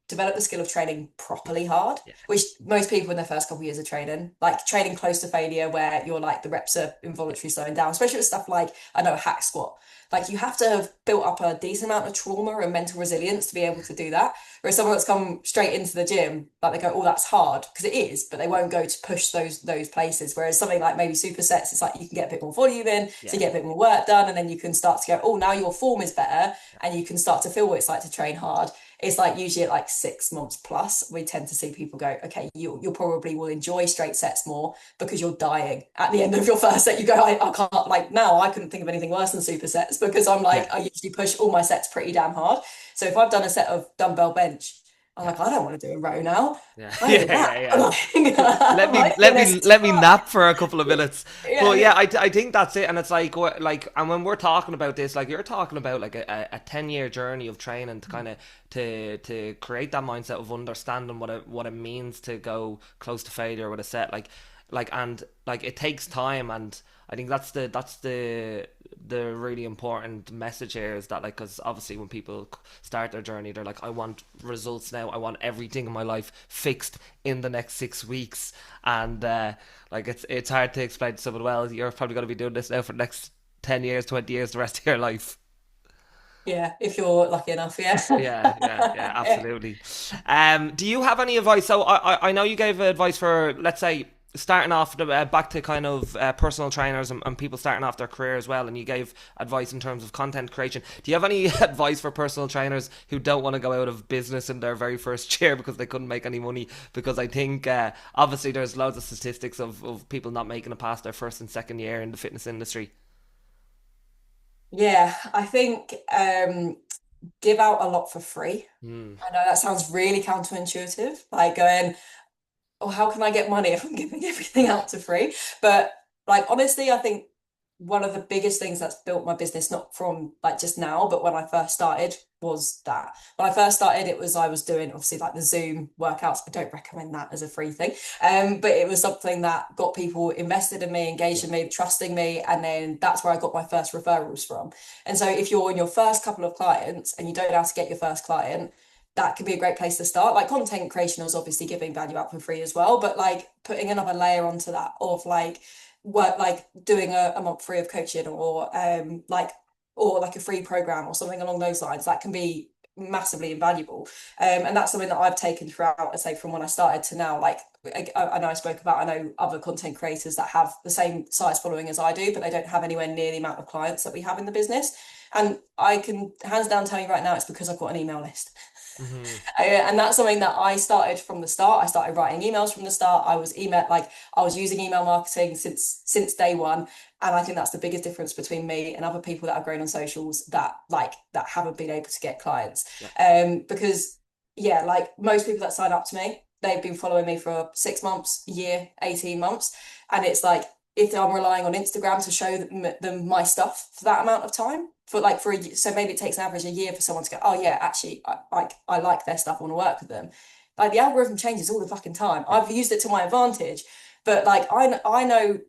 develop the skill of training properly hard, Yeah, which most people in their first couple of years of training, like training close to failure, where you're like the reps are yeah, involuntary slowing down, especially with stuff like I know a hack squat. Like you have to have built up a decent amount of trauma and mental resilience to be able to do that. Whereas someone that's come straight into the gym, like they go, "Oh, that's hard," because it is, but they won't go to push those places. Whereas something like maybe supersets, it's like you can get a bit more volume in, so yeah, you get a bit more work done, and then you can start to go, "Oh, now your form is better," and you can start to feel what it's like to train hard. It's like usually at like 6 months plus, we tend to see people go, okay, you probably will enjoy straight sets more because you're dying at the end of your first set. You go, I can't, like now I couldn't think of anything worse than supersets because I'm like, yeah, I usually push all my sets pretty damn hard. So if I've done a set of dumbbell bench, I'm yeah. like, I don't want to do a row now. Yeah, I need yeah, a nap. yeah, I'm yeah. like, Let I'm me like, let and me it's let me nap for a couple of minutes. But yeah, yeah, I think that's it. And it's like and when we're talking about this, like you're talking about like a 10 year journey of training to kind of to create that mindset of understanding what it means to go close to failure with a set, and like it takes time. And I think that's the really important message here, is that like, because obviously when people start their journey, they're like, I want results now, I want everything in my life fixed in the next 6 weeks. And like it's hard to explain to someone, well, you're probably going to be doing this now for the next 10 years, 20 years, the rest of your life. Yeah, if you're lucky enough, yeah. Yeah, absolutely. Do you have any advice? So I know you gave advice for, let's say, starting off back to kind of personal trainers and people starting off their career as well, and you gave advice in terms of content creation. Do you have any advice for personal trainers who don't want to go out of business in their very first year because they couldn't make any money? Because I think obviously there's loads of statistics of people not making it past their first and second year in the fitness industry. Yeah, I think give out a lot for free. Mm. I know that sounds really counterintuitive, like going, oh, how can I get money if I'm giving everything out to free? But like honestly, I think one of the biggest things that's built my business, not from like just now, but when I first started, was that. When I first started, it was I was doing obviously like the Zoom workouts. I don't recommend that as a free thing. But it was something that got people invested in me, engaged in me, trusting me, and then that's where I got my first referrals from. And so if you're in your first couple of clients and you don't know how to get your first client, that could be a great place to start. Like content creation is obviously giving value out for free as well, but like putting another layer onto that of like work, like doing a month free of coaching or like a free program or something along those lines, that can be massively invaluable. And that's something that I've taken throughout, I say from when I started to now. Like I know I spoke about, I know other content creators that have the same size following as I do, but they don't have anywhere near the amount of clients that we have in the business. And I can hands down tell you right now, it's because I've got an email list. Hmm. And that's something that I started from the start. I started writing emails from the start. I was using email marketing since day one. And I think that's the biggest difference between me and other people that have grown on socials that haven't been able to get clients. Yeah. Because yeah, like most people that sign up to me, they've been following me for 6 months, a year, 18 months. And it's like if I'm relying on Instagram to show them my stuff for that amount of time, for a year, so maybe it takes an average a year for someone to go, oh yeah, actually, I like their stuff, I want to work with them. Like the algorithm changes all the fucking time. Yeah. I've used it to my advantage, but like I know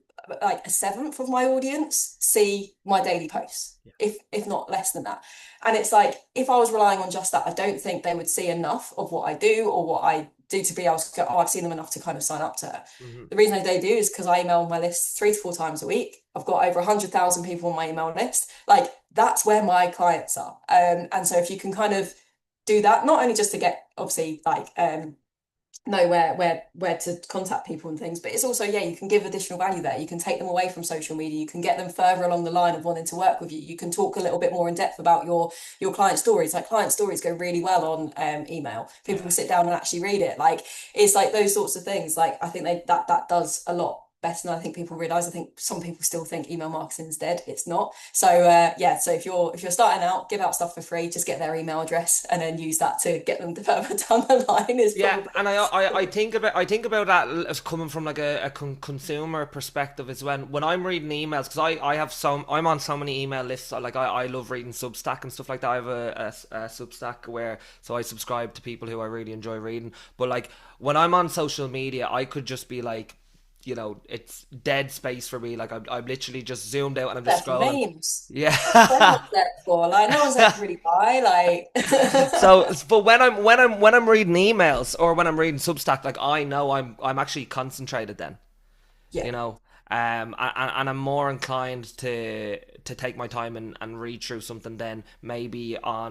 like a seventh of my audience see my daily posts, Yeah. if not less than that. And it's like if I was relying on just that, I don't think they would see enough of what I do or what I do to be able to go, oh, I've seen them enough to kind of sign up to her. Hmm. The reason they do is because I email my list 3 to 4 times a week. I've got over 100,000 people on my email list. Like that's where my clients are. And so if you can kind of do that, not only just to get obviously like know where to contact people and things, but it's also, yeah, you can give additional value there. You can take them away from social media. You can get them further along the line of wanting to work with you. You can talk a little bit more in depth about your client stories. Like client stories go really well on email. People Yeah. will sit down and actually read it. Like it's like those sorts of things. Like I think that does a lot better than I think people realize. I think some people still think email marketing is dead. It's not. So yeah, so if you're starting out, give out stuff for free, just get their email address and then use that to get them further down the line is Yeah, probably. and I think about that as coming from like a consumer perspective is when I'm reading emails because I'm on so many email lists. Like I love reading Substack and stuff like that. I have a Substack where so I subscribe to people who I really enjoy reading. But like when I'm on social media, I could just be like, it's dead space for me. Like I'm literally just zoomed out and I'm just There for scrolling. memes. Yeah. That's what everyone's there for. Like no one's there to really buy. Like So, but when I'm reading emails or when I'm reading Substack, like I know I'm actually concentrated then, yeah, you know, and I'm more inclined to take my time and read through something then maybe I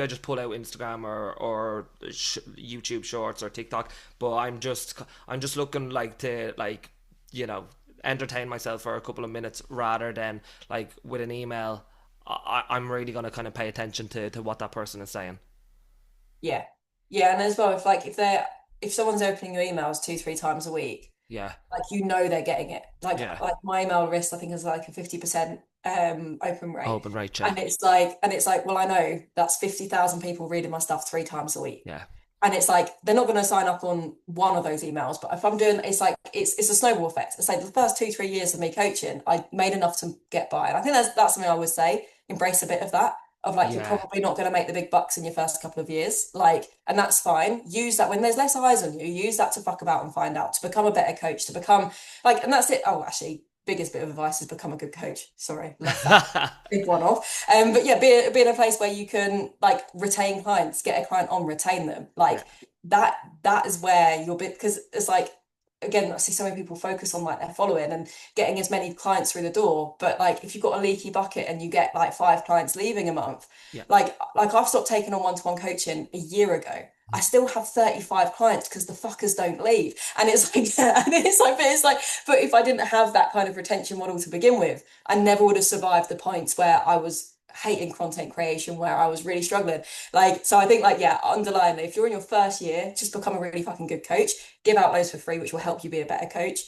just pull out Instagram or YouTube Shorts or TikTok, but I'm just looking like to like you know entertain myself for a couple of minutes rather than like with an email. I'm really gonna kind of pay attention to what that person is saying. yeah, yeah. And as well, if someone's opening your emails 2, 3 times a week, Yeah, like they're getting it. yeah. Like my email list, I think is like a 50% open rate. Open right, yeah, And it's like, well, I know that's 50,000 people reading my stuff 3 times a week. yeah, And it's like they're not going to sign up on one of those emails, but if I'm doing, it's like it's a snowball effect. It's like the first 2, 3 years of me coaching, I made enough to get by, and I think that's something I would say. Embrace a bit of that. Of like you're yeah, probably not going to make the big bucks in your first couple of years, like, and that's fine. Use that when there's less eyes on you. Use that to fuck about and find out to become a better coach, to become like, and that's it. Oh, actually, biggest bit of advice is become a good coach. Sorry, left that big one off. But yeah, be in a place where you can like retain clients, get a client on, retain them. yeah, Like that is where you'll be because it's like again, I see so many people focus on like their following and getting as many clients through the door. But like if you've got a leaky bucket and you get like 5 clients leaving a month, Yeah. like I've stopped taking on one-to-one coaching a year ago. I still have 35 clients because the fuckers don't leave. And it's like, and but if I didn't have that kind of retention model to begin with, I never would have survived the points where I was hating content creation, where I was really struggling. Like, so I think like, yeah, underlying, if you're in your first year, just become a really fucking good coach, give out loads for free, which will help you be a better coach.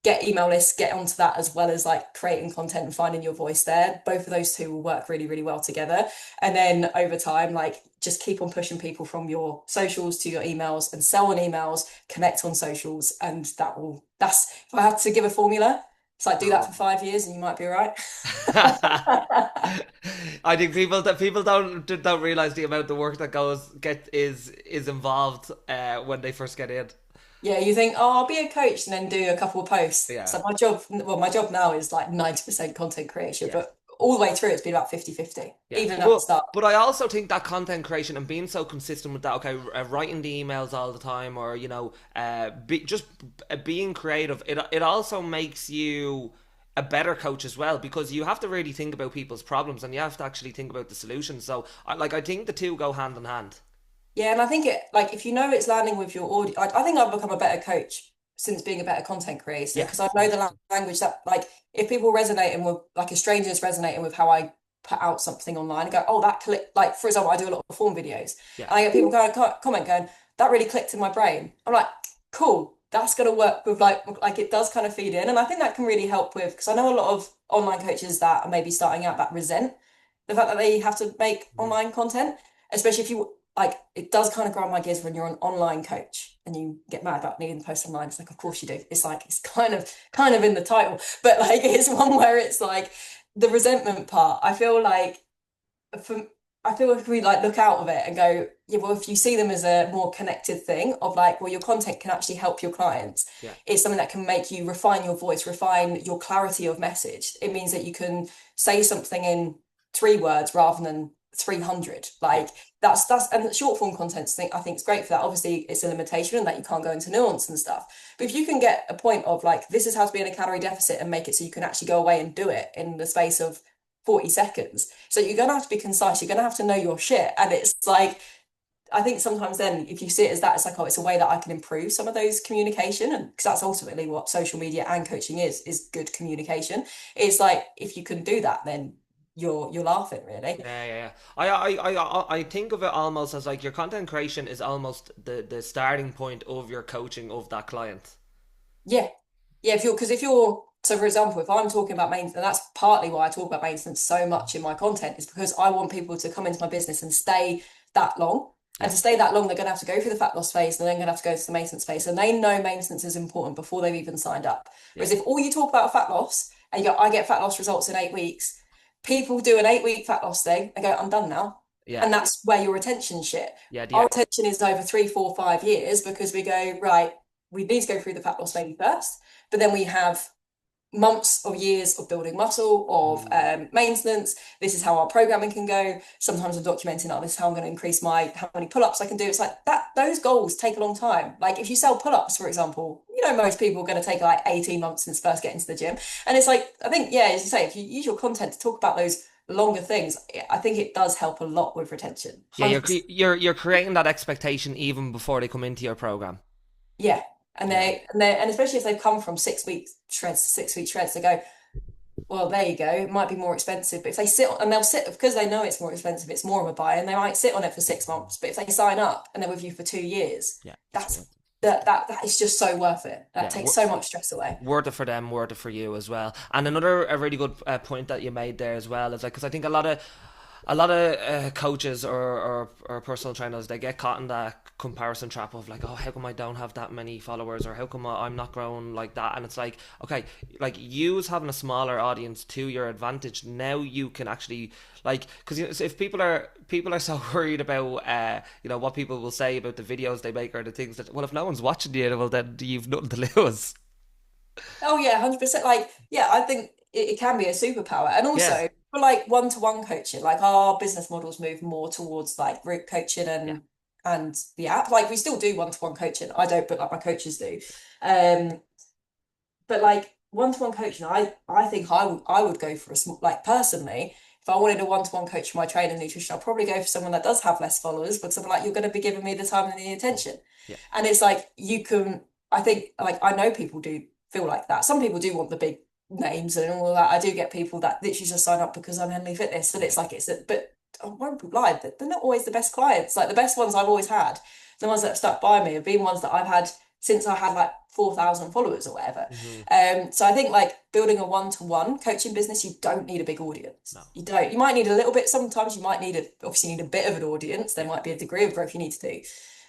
Get email lists, get onto that as well as like creating content and finding your voice there. Both of those two will work really, really well together. And then over time, like just keep on pushing people from your socials to your emails and sell on emails, connect on socials. And that's, if I had to give a formula, it's like do that for 5 years and you might be all right. I think people don't realize the amount of work that is involved when they first get in. Yeah, you think, oh, I'll be a coach and then do a couple of posts. Yeah. So my job now is like 90% content creation, Yeah. but all the way through it's been about 50-50, Yeah, even at the start. but I also think that content creation and being so consistent with that, okay, writing the emails all the time, or being creative, it also makes you a better coach as well, because you have to really think about people's problems and you have to actually think about the solutions. So, I think the two go hand in hand. Yeah, and I think it like if you know it's landing with your audience, like I think I've become a better coach since being a better content creator Yeah, because I know the language that like if people resonating with like a stranger's resonating with how I put out something online and go, oh, that click, like for example, I do a lot of form videos yeah, and I get people going comment going, that really clicked in my brain. I'm like, cool, that's gonna work with like it does kind of feed in, and I think that can really help with because I know a lot of online coaches that are maybe starting out that resent the fact that they have to make mhm, online content, especially if you like it does kind of grind my gears when you're an online coach and you get mad about needing to post online. It's like, of course you do. It's like it's kind of in the title, but like it's one where it's like the resentment part. For I feel if we like look out of it and go, yeah, well, if you see them as a more connected thing of like, well, your content can actually help your clients. yeah, It's something that can make you refine your voice, refine your clarity of message. It means that you can say something in 3 words rather than 300. yeah, Like and the short form content I think is great for that. Obviously, it's a limitation and that you can't go into nuance and stuff. But if you can get a point of like, this is how to be in a calorie deficit and make it so you can actually go away and do it in the space of 40 seconds. So you're going to have to be concise. You're going to have to know your shit. And it's like, I think sometimes then if you see it as that, it's like, oh, it's a way that I can improve some of those communication. And because that's ultimately what social media and coaching is good communication. It's like, if you can do that, then you're laughing really. yeah, yeah, yeah. I think of it almost as like your content creation is almost the starting point of your coaching of that client. Yeah. Yeah. If you're, so for example, if I'm talking about maintenance, and that's partly why I talk about maintenance so much in my content, is because I want people to come into my business and stay that long. And Yeah, to stay that long, they're going to have to go through the fat loss phase and then going to have to go to the maintenance phase. And they know maintenance is important before they've even signed up. yeah, Whereas if all you talk about fat loss and you go, I get fat loss results in 8 weeks, people do an 8 week fat loss thing and go, I'm done now. yeah, And that's where your retention shit. yeah, Our yeah, retention is over 3, 4, 5 years because we go, right, we need to go through the fat loss maybe first, but then we have months or years of building muscle, of mm, maintenance. This is how our programming can go. Sometimes I'm documenting, oh, this is how I'm going to increase how many pull-ups I can do. It's like that, those goals take a long time. Like if you sell pull-ups, for example, most people are going to take like 18 months since first getting to the gym. And it's like, I think, yeah, as you say, if you use your content to talk about those longer things, I think it does help a lot with retention. yeah. 100%. You're creating that expectation even before they come into your program. Yeah. And Yeah, and especially if they've come from 6 week shreds to 6 week shreds, they go, well, there you go. It might be more expensive, but if they and they'll sit because they know it's more expensive, it's more of a buy, and they might sit on it for 6 months. But if they sign up and they're with you for 2 years, yeah. It's that's worth it. that is just so worth it. That Yeah, takes so much stress away. worth it for them, worth it for you as well. And another a really good point that you made there as well is like, because I think a lot of coaches or personal trainers, they get caught in that comparison trap of like, oh, how come I don't have that many followers, or how come I'm not growing like that? And it's like, okay, like use having a smaller audience to your advantage. Now you can actually like, because if people are so worried about what people will say about the videos they make or the things that, well, if no one's watching you, well, then you've nothing to lose. Oh yeah, 100%. Like, yeah, I think it can be a superpower. And Yeah, also for like one-to-one coaching, like our business models move more towards like group coaching yeah, and and the app. Like we still do one-to-one coaching. I don't, but like my coaches do. Um, but like one-to-one coaching, I think I would go for a small, like personally, if I wanted a one-to-one coach for my training and nutrition, I'll probably go for someone that does have less followers, but something like you're going to be giving me the time and the attention. Yeah. And it's like you can, I think, like I know people do feel like that. Some people do want the big names and all that. I do get people that literally just sign up because I'm Henley Fitness, and it's like it's a, but I won't lie, they're not always the best clients. Like the best ones I've always had, the ones that have stuck by me have been ones that I've had since I had like 4,000 followers or whatever. Hmm. So I think like building a one-to-one coaching business, you don't need a big audience. No. You don't. You might need a little bit. Sometimes you might need obviously need a bit of an audience. There might be a degree of growth you need to do.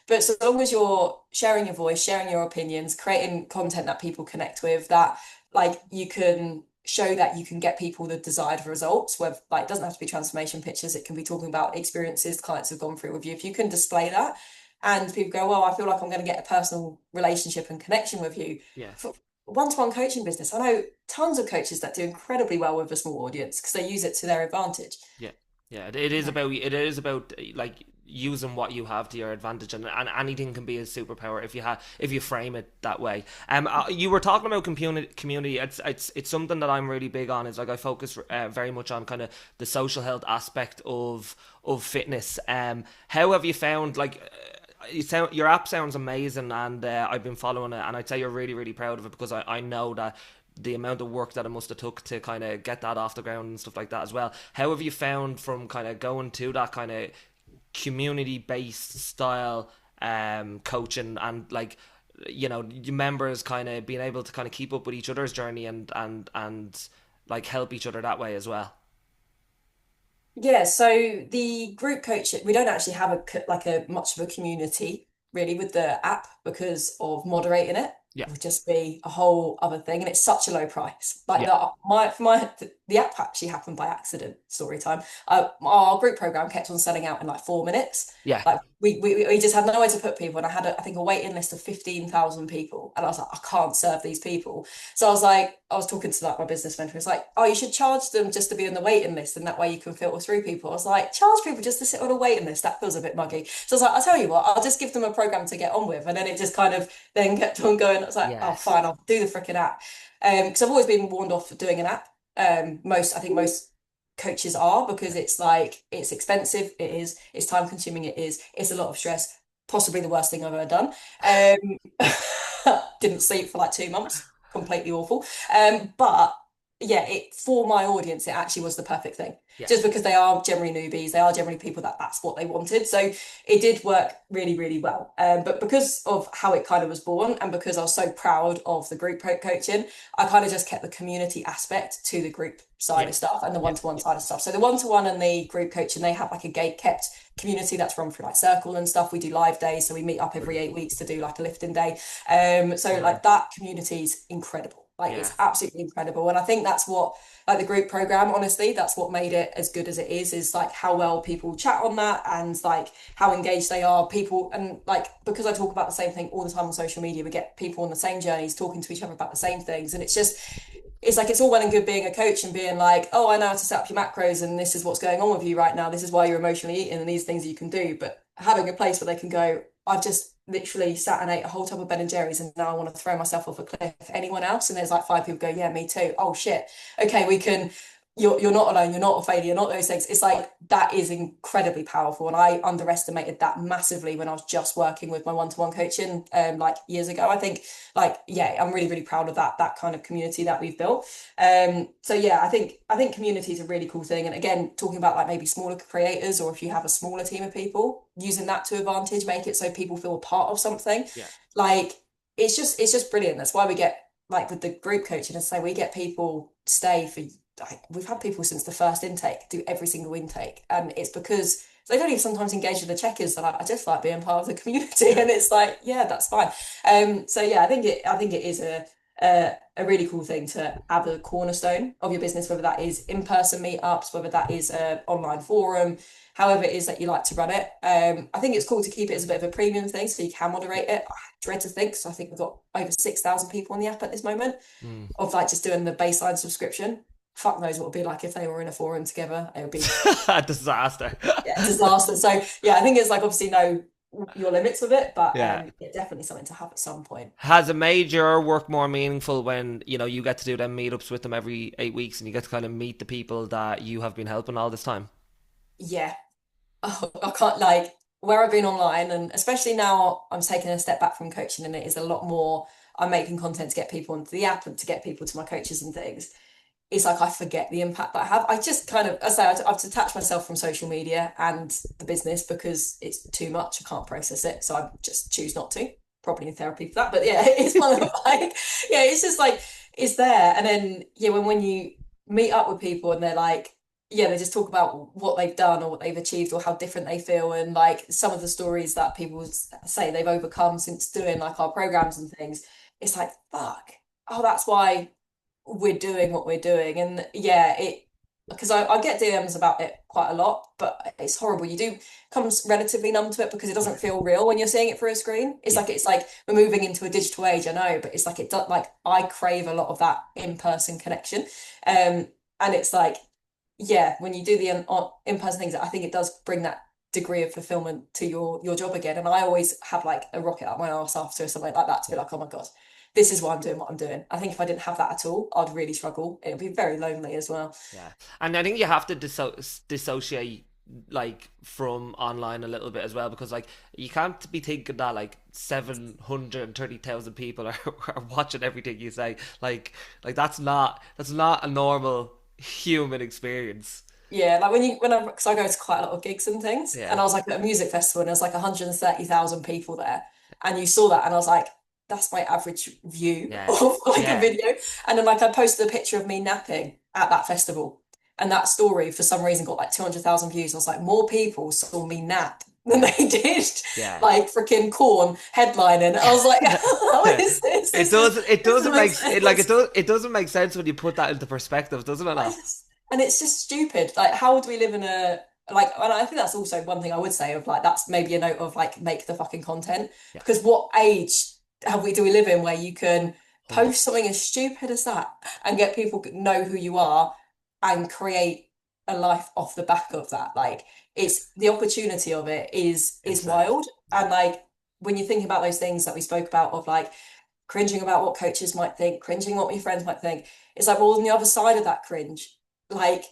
But so long as you're sharing your voice, sharing your opinions, creating content that people connect with, that like you can show that you can get people the desired results, where like it doesn't have to be transformation pictures, it can be talking about experiences clients have gone through with you. If you can display that and people go, well, I feel like I'm going to get a personal relationship and connection with you. Yeah. For one-to-one coaching business, I know tons of coaches that do incredibly well with a small audience because they use it to their advantage. Yeah, yeah. It is about like using what you have to your advantage, and anything can be a superpower if you frame it that way. You were talking about community. It's something that I'm really big on. Is like I focus very much on kind of the social health aspect of fitness. How have you found like? Your app sounds amazing, and I've been following it, and I'd say you're really, really proud of it because I know that the amount of work that it must have took to kind of get that off the ground and stuff like that as well. How have you found from kind of going to that kind of community based style coaching, and like your members kind of being able to kind of keep up with each other's journey and like help each other that way as well? Yeah, so the group coaching, we don't actually have like a much of a community really with the app because of moderating it. Yeah, It would just be a whole other thing, and it's such a low price. Like yeah, the app actually happened by accident. Story time. Our group program kept on selling out in like 4 minutes. yeah. Like we just had nowhere to put people, and I had I think a waiting list of 15,000 people, and I was like, I can't serve these people. So I was talking to like my business mentor. It's like, oh, you should charge them just to be on the waiting list, and that way you can filter through people. I was like, charge people just to sit on a waiting list. That feels a bit muggy. So I was like, I'll tell you what, I'll just give them a program to get on with, and then it just kind of then kept on going. I was like, oh, Yes. fine, I'll do the freaking app. Because I've always been warned off for doing an app. I think most coaches are because it's like it's expensive. It is. It's time consuming. It is. It's a lot of stress. Possibly the worst thing I've ever done. Didn't sleep for like 2 months. Completely awful. But yeah, it for my audience, it actually was the perfect thing. Yeah. Just because they are generally newbies, they are generally people that's what they wanted. So it did work really, really well. But because of how it kind of was born, and because I was so proud of the group coaching, I kind of just kept the community aspect to the group side Yeah. of stuff and the Yeah. one-to-one side of stuff. So the one-to-one and the group coaching, they have like a gate kept community that's run through like circle and stuff. We do live days, so we meet up every 8 weeks to do like a lifting day. So Mm. like that community is incredible. Like Yeah. it's absolutely incredible. And I think that's what like the group program, honestly, that's what made it as good as it is like how well people chat on that and like how engaged they are. People and like because I talk about the same thing all the time on social media, we get people on the same journeys talking to each other about the same things. And it's like it's all well and good being a coach and being like, oh, I know how to set up your macros and this is what's going on with you right now. This is why you're emotionally eating and these things you can do. But having a place where they can go, I've just literally sat and ate a whole tub of Ben and Jerry's and now I want to throw myself off a cliff. Anyone else? And there's like 5 people go, yeah, me too. Oh shit. Okay, we can. You're not alone. You're not a failure. You're not those things. It's like that is incredibly powerful, and I underestimated that massively when I was just working with my one-to-one coaching, like years ago. I think, like, yeah, I'm really, really proud of that kind of community that we've built. So yeah, I think community is a really cool thing. And again, talking about like maybe smaller creators, or if you have a smaller team of people, using that to advantage, make it so people feel a part of something. Yeah. Like it's just brilliant. That's why we get like with the group coaching and say we get people stay for like we've had people since the first intake do every single intake, and it's because they don't even sometimes engage with the checkers. They're like, I just like being part of the community, Yeah. and it's like, yeah, that's fine. So yeah, I think it is a really cool thing to have a cornerstone of your business, whether that is in-person meetups, whether that is a online forum, however it is that you like to run it. I think it's cool to keep it as a bit of a premium thing so you can moderate it. I dread to think, so I think we've got over 6,000 people on the app at this moment Mm. of like just doing the baseline subscription. Fuck knows what it would be like if they were in a forum together. It would be A disaster. yeah, disaster. So yeah, I think it's like obviously no your limits with it, but Yeah. yeah, definitely something to have at some point. Has it made your work more meaningful when, you get to do them meetups with them every 8 weeks and you get to kind of meet the people that you have been helping all this time? Yeah. Oh, I can't like where I've been online, and especially now I'm taking a step back from coaching, and it is a lot more. I'm making content to get people onto the app and to get people to my coaches and things. It's like I forget the impact that I have. I just kind of, I say, I've detached myself from social media and the business because it's too much. I can't process it, so I just choose not to. Probably in therapy for that, but yeah, it's one of like, yeah, it's just like it's there, and then yeah, when you meet up with people and they're like, yeah, they just talk about what they've done or what they've achieved or how different they feel, and like some of the stories that people say they've overcome since doing like our programs and things. It's like, fuck. Oh, that's why we're doing what we're doing. And yeah, it because I get DMs about it quite a lot, but it's horrible. You do come relatively numb to it because it doesn't feel real when you're seeing it through a screen. Yeah. It's like we're moving into a digital age, I know, but it's like it does like I crave a lot of that in-person connection. And it's like, yeah, when you do the in-person things, I think it does bring that degree of fulfillment to your job again. And I always have like a rocket up my arse after something like that to be like, oh my God, this is why I'm doing what I'm doing. I think if I didn't have that at all, I'd really struggle. It'd be very lonely as well. Yeah, and I think you have to dissociate like from online a little bit as well because like you can't be thinking that like 730,000 people are watching everything you say. Like that's not a normal human experience. Yeah, like when I because I go to quite a lot of gigs and things, and Yeah, I was like at a music festival and there's like 130,000 people there, and you saw that, and I was like, that's my average view yeah, of like a yeah, video. And then like I posted a picture of me napping at that festival, and that story for some reason got like 200,000 views. I was like, more people saw me nap than yeah, they did yeah. like freaking Corn headlining. I was like, how is this? It This is doesn't. It this doesn't doesn't make make it like it sense. does. It doesn't make sense when you put that into perspective, doesn't it? I Now? just, and it's just stupid. Like, how would we live in a like? And I think that's also one thing I would say of like that's maybe a note of like make the fucking content Yeah, because what age have we do we live in where you can 100. post something as stupid as that and get people to know who you are and create a life off the back of that? Like, it's the opportunity of it is Insane. wild, and like when you think about those things that we spoke about of like cringing about what coaches might think, cringing what your friends might think. It's like, well, on the other side of that cringe, like,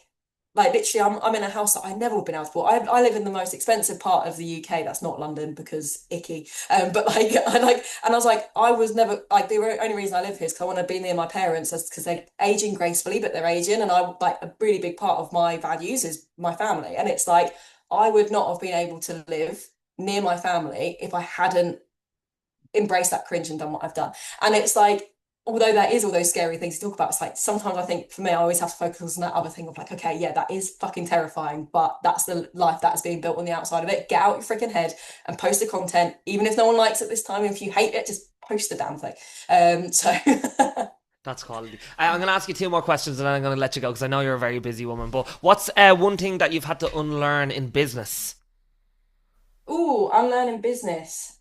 like literally, I'm in a house that I never would been able to afford. I live in the most expensive part of the UK. That's not London because icky. But like, and I was like, I was never like the only reason I live here is because I want to be near my parents, because they're aging gracefully, but they're aging, and I like a really big part of my values is my family, and it's like I would not have been able to live near my family if I hadn't embrace that cringe and done what I've done. And it's like, although there is all those scary things to talk about, it's like sometimes I think for me, I always have to focus on that other thing of like, okay, yeah, that is fucking terrifying, but that's the life that is being built on the outside of it. Get out your freaking head and post the content, even if no one likes it this time. If you hate it, just post the damn thing. So That's quality. I'm going to ask you two more questions and then I'm going to let you go because I know you're a very busy woman. But what's one thing that you've had to unlearn in business? ooh, I'm learning business.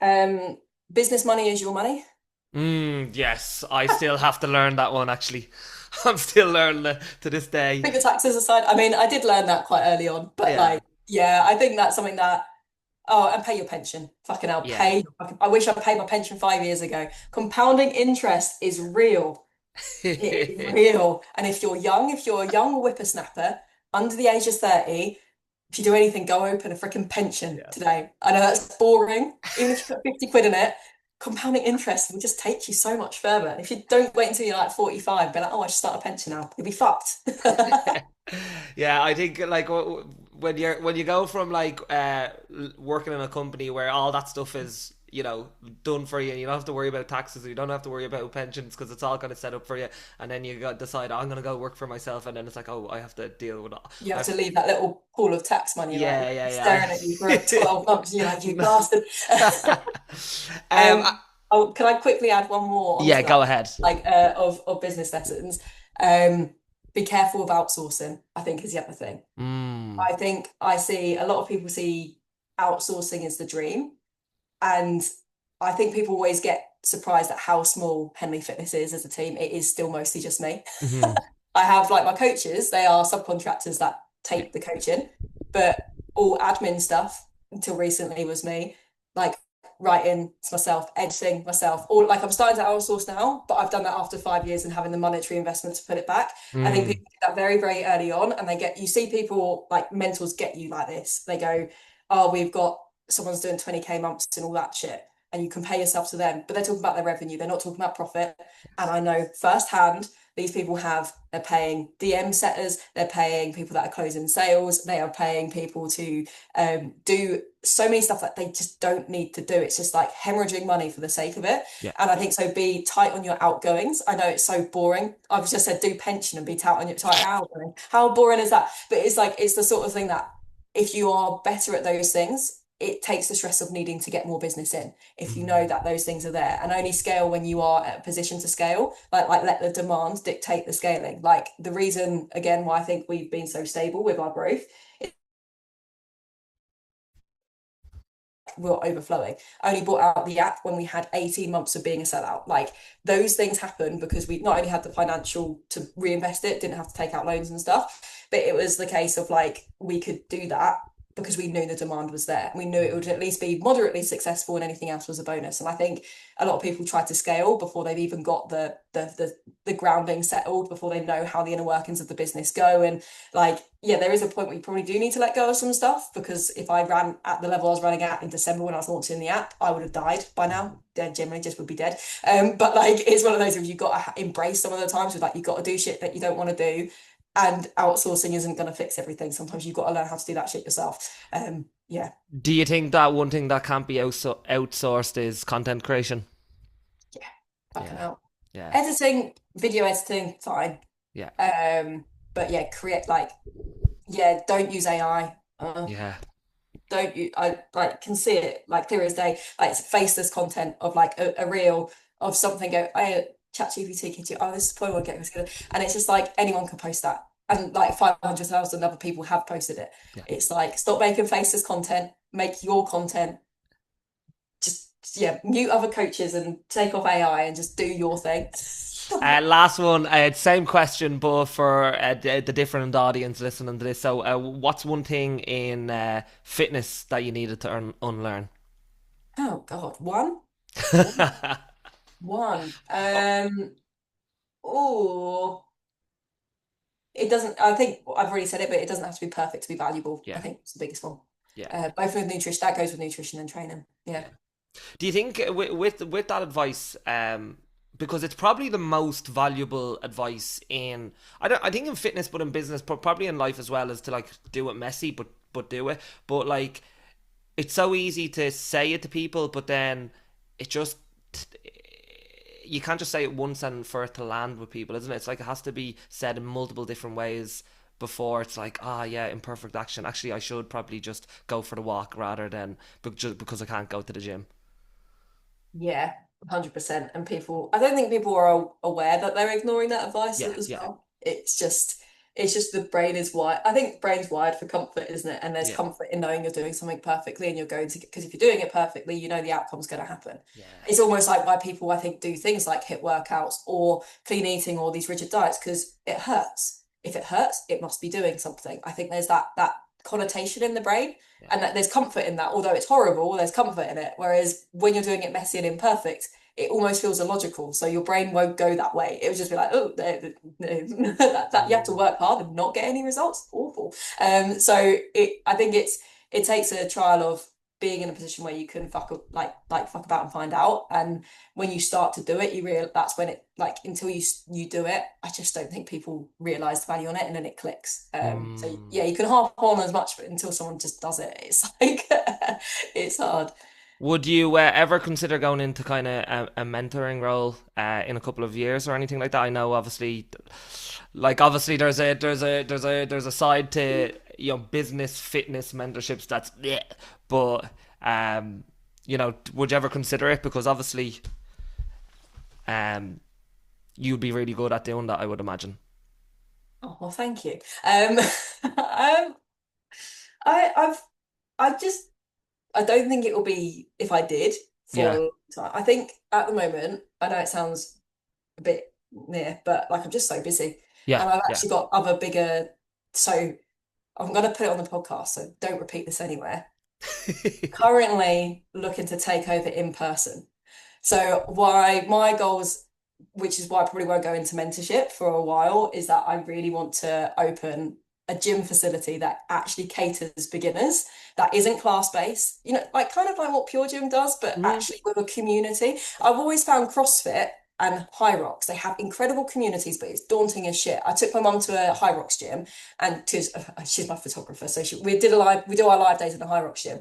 Business money is your money. Yes, I still have to learn that one actually. I'm still learning it to this day. Take the taxes aside. I mean, I did learn that quite early on, but Yeah, like, yeah, I think that's something that oh, and pay your pension. Fucking hell, yeah. pay. I wish I paid my pension 5 years ago. Compounding interest is real. It is real. And if you're a young whippersnapper under the age of 30, if you do anything, go open a freaking pension Yeah. today. I know that's boring. Even if you put 50 quid in it, compounding interest will just take you so much further. And if you don't wait until you're like 45, be like, oh, I should start a pension now, you'll be fucked. Yeah, I think like when you go from like working in a company where all that stuff is done for you and you don't have to worry about taxes, you don't have to worry about pensions because it's all kind of set up for you, and then decide, I'm gonna go work for myself, and then it's like, oh, I have to deal with all. You I have have to leave that little pool of tax money like Yeah, staring at you for yeah, 12 months. You're like, you yeah. bastard. um, Oh, can I quickly add one more yeah, onto that? go ahead. Like of business lessons. Be careful of outsourcing, I think is the other thing. Mm. I think I see a lot of people see outsourcing as the dream. And I think people always get surprised at how small Henley Fitness is as a team. It is still mostly just me. Hmm. I have like my coaches, they are subcontractors that Yeah. take the coaching, but all admin stuff until recently was me. like writing myself, editing myself, or like I'm starting to outsource now, but I've done that after 5 years and having the monetary investment to put it back. I think Mm, people do that very, very early on, and you see people like mentors get you like this. They go, "Oh, we've got someone's doing 20K months and all that shit," and you compare yourself to them, but they're talking about their revenue. They're not talking about profit. And yes. I know firsthand these people they're paying DM setters, they're paying people that are closing sales, they are paying people to do so many stuff that they just don't need to do. It's just like hemorrhaging money for the sake of it. Yeah. And I think so. Be tight on your outgoings. I know it's so boring. I've just said do pension and be tight on your tight outgoing. How boring is that? But it's like it's the sort of thing that if you are better at those things, it takes the stress of needing to get more business in. If you know Mm. that those things are there, and only scale when you are at a position to scale, like let the demand dictate the scaling. Like the reason again why I think we've been so stable with our growth, we're overflowing. I only bought out the app when we had 18 months of being a sellout. Like those things happen because we not only had the financial to reinvest it, didn't have to take out loans and stuff, but it was the case of like we could do that because we knew the demand was there. We knew it would Mm. at least be moderately successful and anything else was a bonus. And I think a lot of people try to scale before they've even got the grounding settled, before they know how the inner workings of the business go. And like, yeah, there is a point where you probably do need to let go of some stuff because if I ran at the level I was running at in December when I was launching the app, I would have died by now. Dead, generally just would be dead. But like, it's one of those where you've got to embrace some of the times with like, you've got to do shit that you don't want to do. And outsourcing isn't going to fix everything. Sometimes you've got to learn how to do that shit yourself. Yeah, Do you think that one thing that can't be outsourced is content creation? yeah, fucking Yeah. out. Yeah. Editing, video editing, fine. Yeah. But yeah, yeah, don't use AI. Yeah. Don't you I like can see it like clear as day, like it's faceless content of like a reel of something go I chat GPT can do this is the point I want to get this good, and it's just like anyone can post that and like 500,000 other people have posted it. Yeah. It's like stop making faceless content, make your content, just yeah, mute other coaches and take off AI and just do your thing. Last one, same question, but for the different audience listening to this. So, what's one thing in fitness that you needed to unlearn? Oh God, one. Oh, it doesn't, I think I've already said it, but it doesn't have to be perfect to be valuable. I Yeah, think it's the biggest one. yeah, Both with nutrition, that goes with nutrition and training. Yeah. yeah. Do you think with that advice, because it's probably the most valuable advice in I think in fitness, but in business, but probably in life as well, is to like do it messy, but do it. But like it's so easy to say it to people, but then it just you can't just say it once and for it to land with people, isn't it? It's like it has to be said in multiple different ways before it's like, ah, yeah, imperfect action. Actually, I should probably just go for the walk rather than just because I can't go to the gym. Yeah, 100%. And I don't think people are aware that they're ignoring that advice Yeah, as yeah, well. It's just the brain is wired. I think the brain's wired for comfort, isn't it? And there's yeah, comfort in knowing you're doing something perfectly and you're going to, because if you're doing it perfectly, you know the outcome's going to happen. yeah. It's almost like why people, I think, do things like HIIT workouts or clean eating or these rigid diets because it hurts. If it hurts, it must be doing something. I think there's that connotation in the brain Yeah. and that there's comfort in that. Although it's horrible, there's comfort in it. Whereas when you're doing it messy and imperfect, it almost feels illogical. So your brain won't go that way. It would just be like, oh, that you have to Mm. work hard and not get any results. Awful. I think it takes a trial of being in a position where you can fuck about and find out. And when you start to do it, that's when it like until you do it. I just don't think people realize the value on it, and then it clicks. So Mm. yeah, you can harp on as much, but until someone just does it, it's like it's hard. Would you ever consider going into kind of a mentoring role in a couple of years or anything like that? I know, obviously, like obviously there's a side to business fitness mentorships that's yeah, but would you ever consider it? Because obviously, um, you'd be really good at doing that, I would imagine. Oh well, thank you. I I've I just I don't think it will be if I did for a Yeah, long time. I think at the moment, I know it sounds a bit near, but like I'm just so busy. yeah, And I've yeah. actually got other bigger, so I'm gonna put it on the podcast, so don't repeat this anywhere. Currently looking to take over in person. So why my goals, which is why I probably won't go into mentorship for a while, is that I really want to open a gym facility that actually caters beginners, that isn't class-based, like kind of like what Pure Gym does, but Mm. actually with a community. I've always found CrossFit and High Rocks, they have incredible communities, but it's daunting as shit. I took my mum to a High Rocks gym, and she's my photographer, so we do our live days in the High Rocks gym.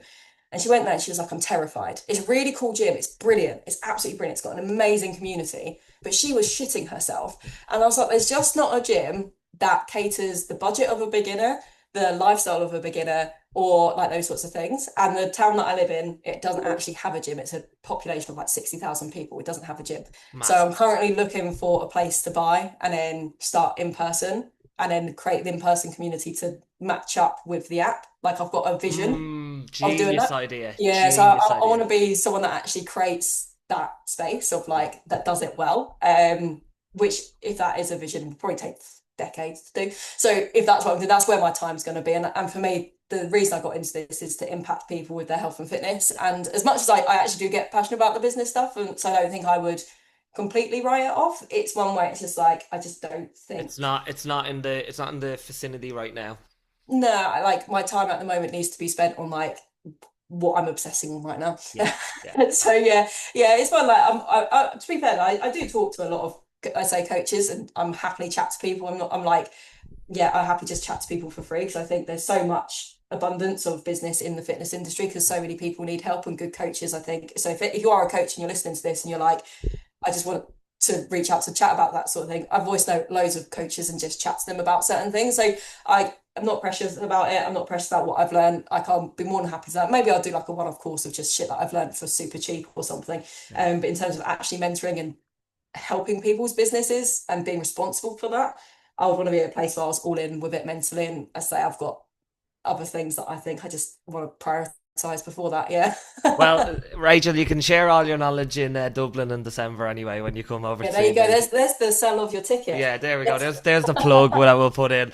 And she went there and she was like, I'm terrified. It's a really cool gym. It's brilliant. It's absolutely brilliant. It's got an amazing community. But she was shitting herself. And I was like, there's just not a gym that caters the budget of a beginner, the lifestyle of a beginner, or like those sorts of things. And the town that I live in, it doesn't actually have a gym. It's a population of like 60,000 people. It doesn't have a gym. So I'm Massive. currently looking for a place to buy and then start in person and then create the in-person community to match up with the app. Like I've got a vision of doing Genius that. idea. Yeah, so Genius I want idea. to be someone that actually creates that space of like that does it well. Which if that is a vision, will probably take decades to do. So if that's what I'm doing, that's where my time's going to be. And for me, the reason I got into this is to impact people with their health and fitness. And as much as I actually do get passionate about the business stuff, and so I don't think I would completely write it off. It's one way it's just like I just don't think. It's not in the vicinity right now. No, like my time at the moment needs to be spent on like what I'm obsessing on right now. Yeah, yeah. So yeah, it's fun. Like to be fair, I do talk to a lot of I say coaches, and I'm happily chat to people. I'm like, yeah, I happy just chat to people for free because I think there's so much abundance of business in the fitness industry because so many people need help and good coaches. I think so. If you are a coach and you're listening to this and you're like, I just want to reach out to chat about that sort of thing. I've always known loads of coaches and just chat to them about certain things. So I'm not precious about it. I'm not precious about what I've learned. I can't be more than happy to that. Maybe I'll do like a one-off course of just shit that I've learned for super cheap or something. Yeah. But in terms of actually mentoring and helping people's businesses and being responsible for that, I would want to be at a place where I was all in with it mentally. And I say I've got other things that I think I just want to prioritize before that. Yeah. Well, Rachel, you can share all your knowledge in Dublin in December anyway when you come over Yeah, to there see you go. me. There's the sell of your ticket. Yeah, there we go. Yes. There's the plug what I will put in.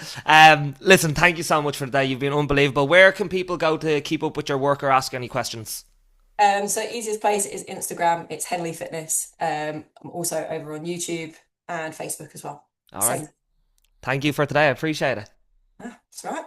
Listen, thank you so much for today. You've been unbelievable. Where can people go to keep up with your work or ask any questions? So easiest place is Instagram. It's Henley Fitness. I'm also over on YouTube and Facebook as well. All right. Same. Thank you for today. I appreciate it. Ah, that's right.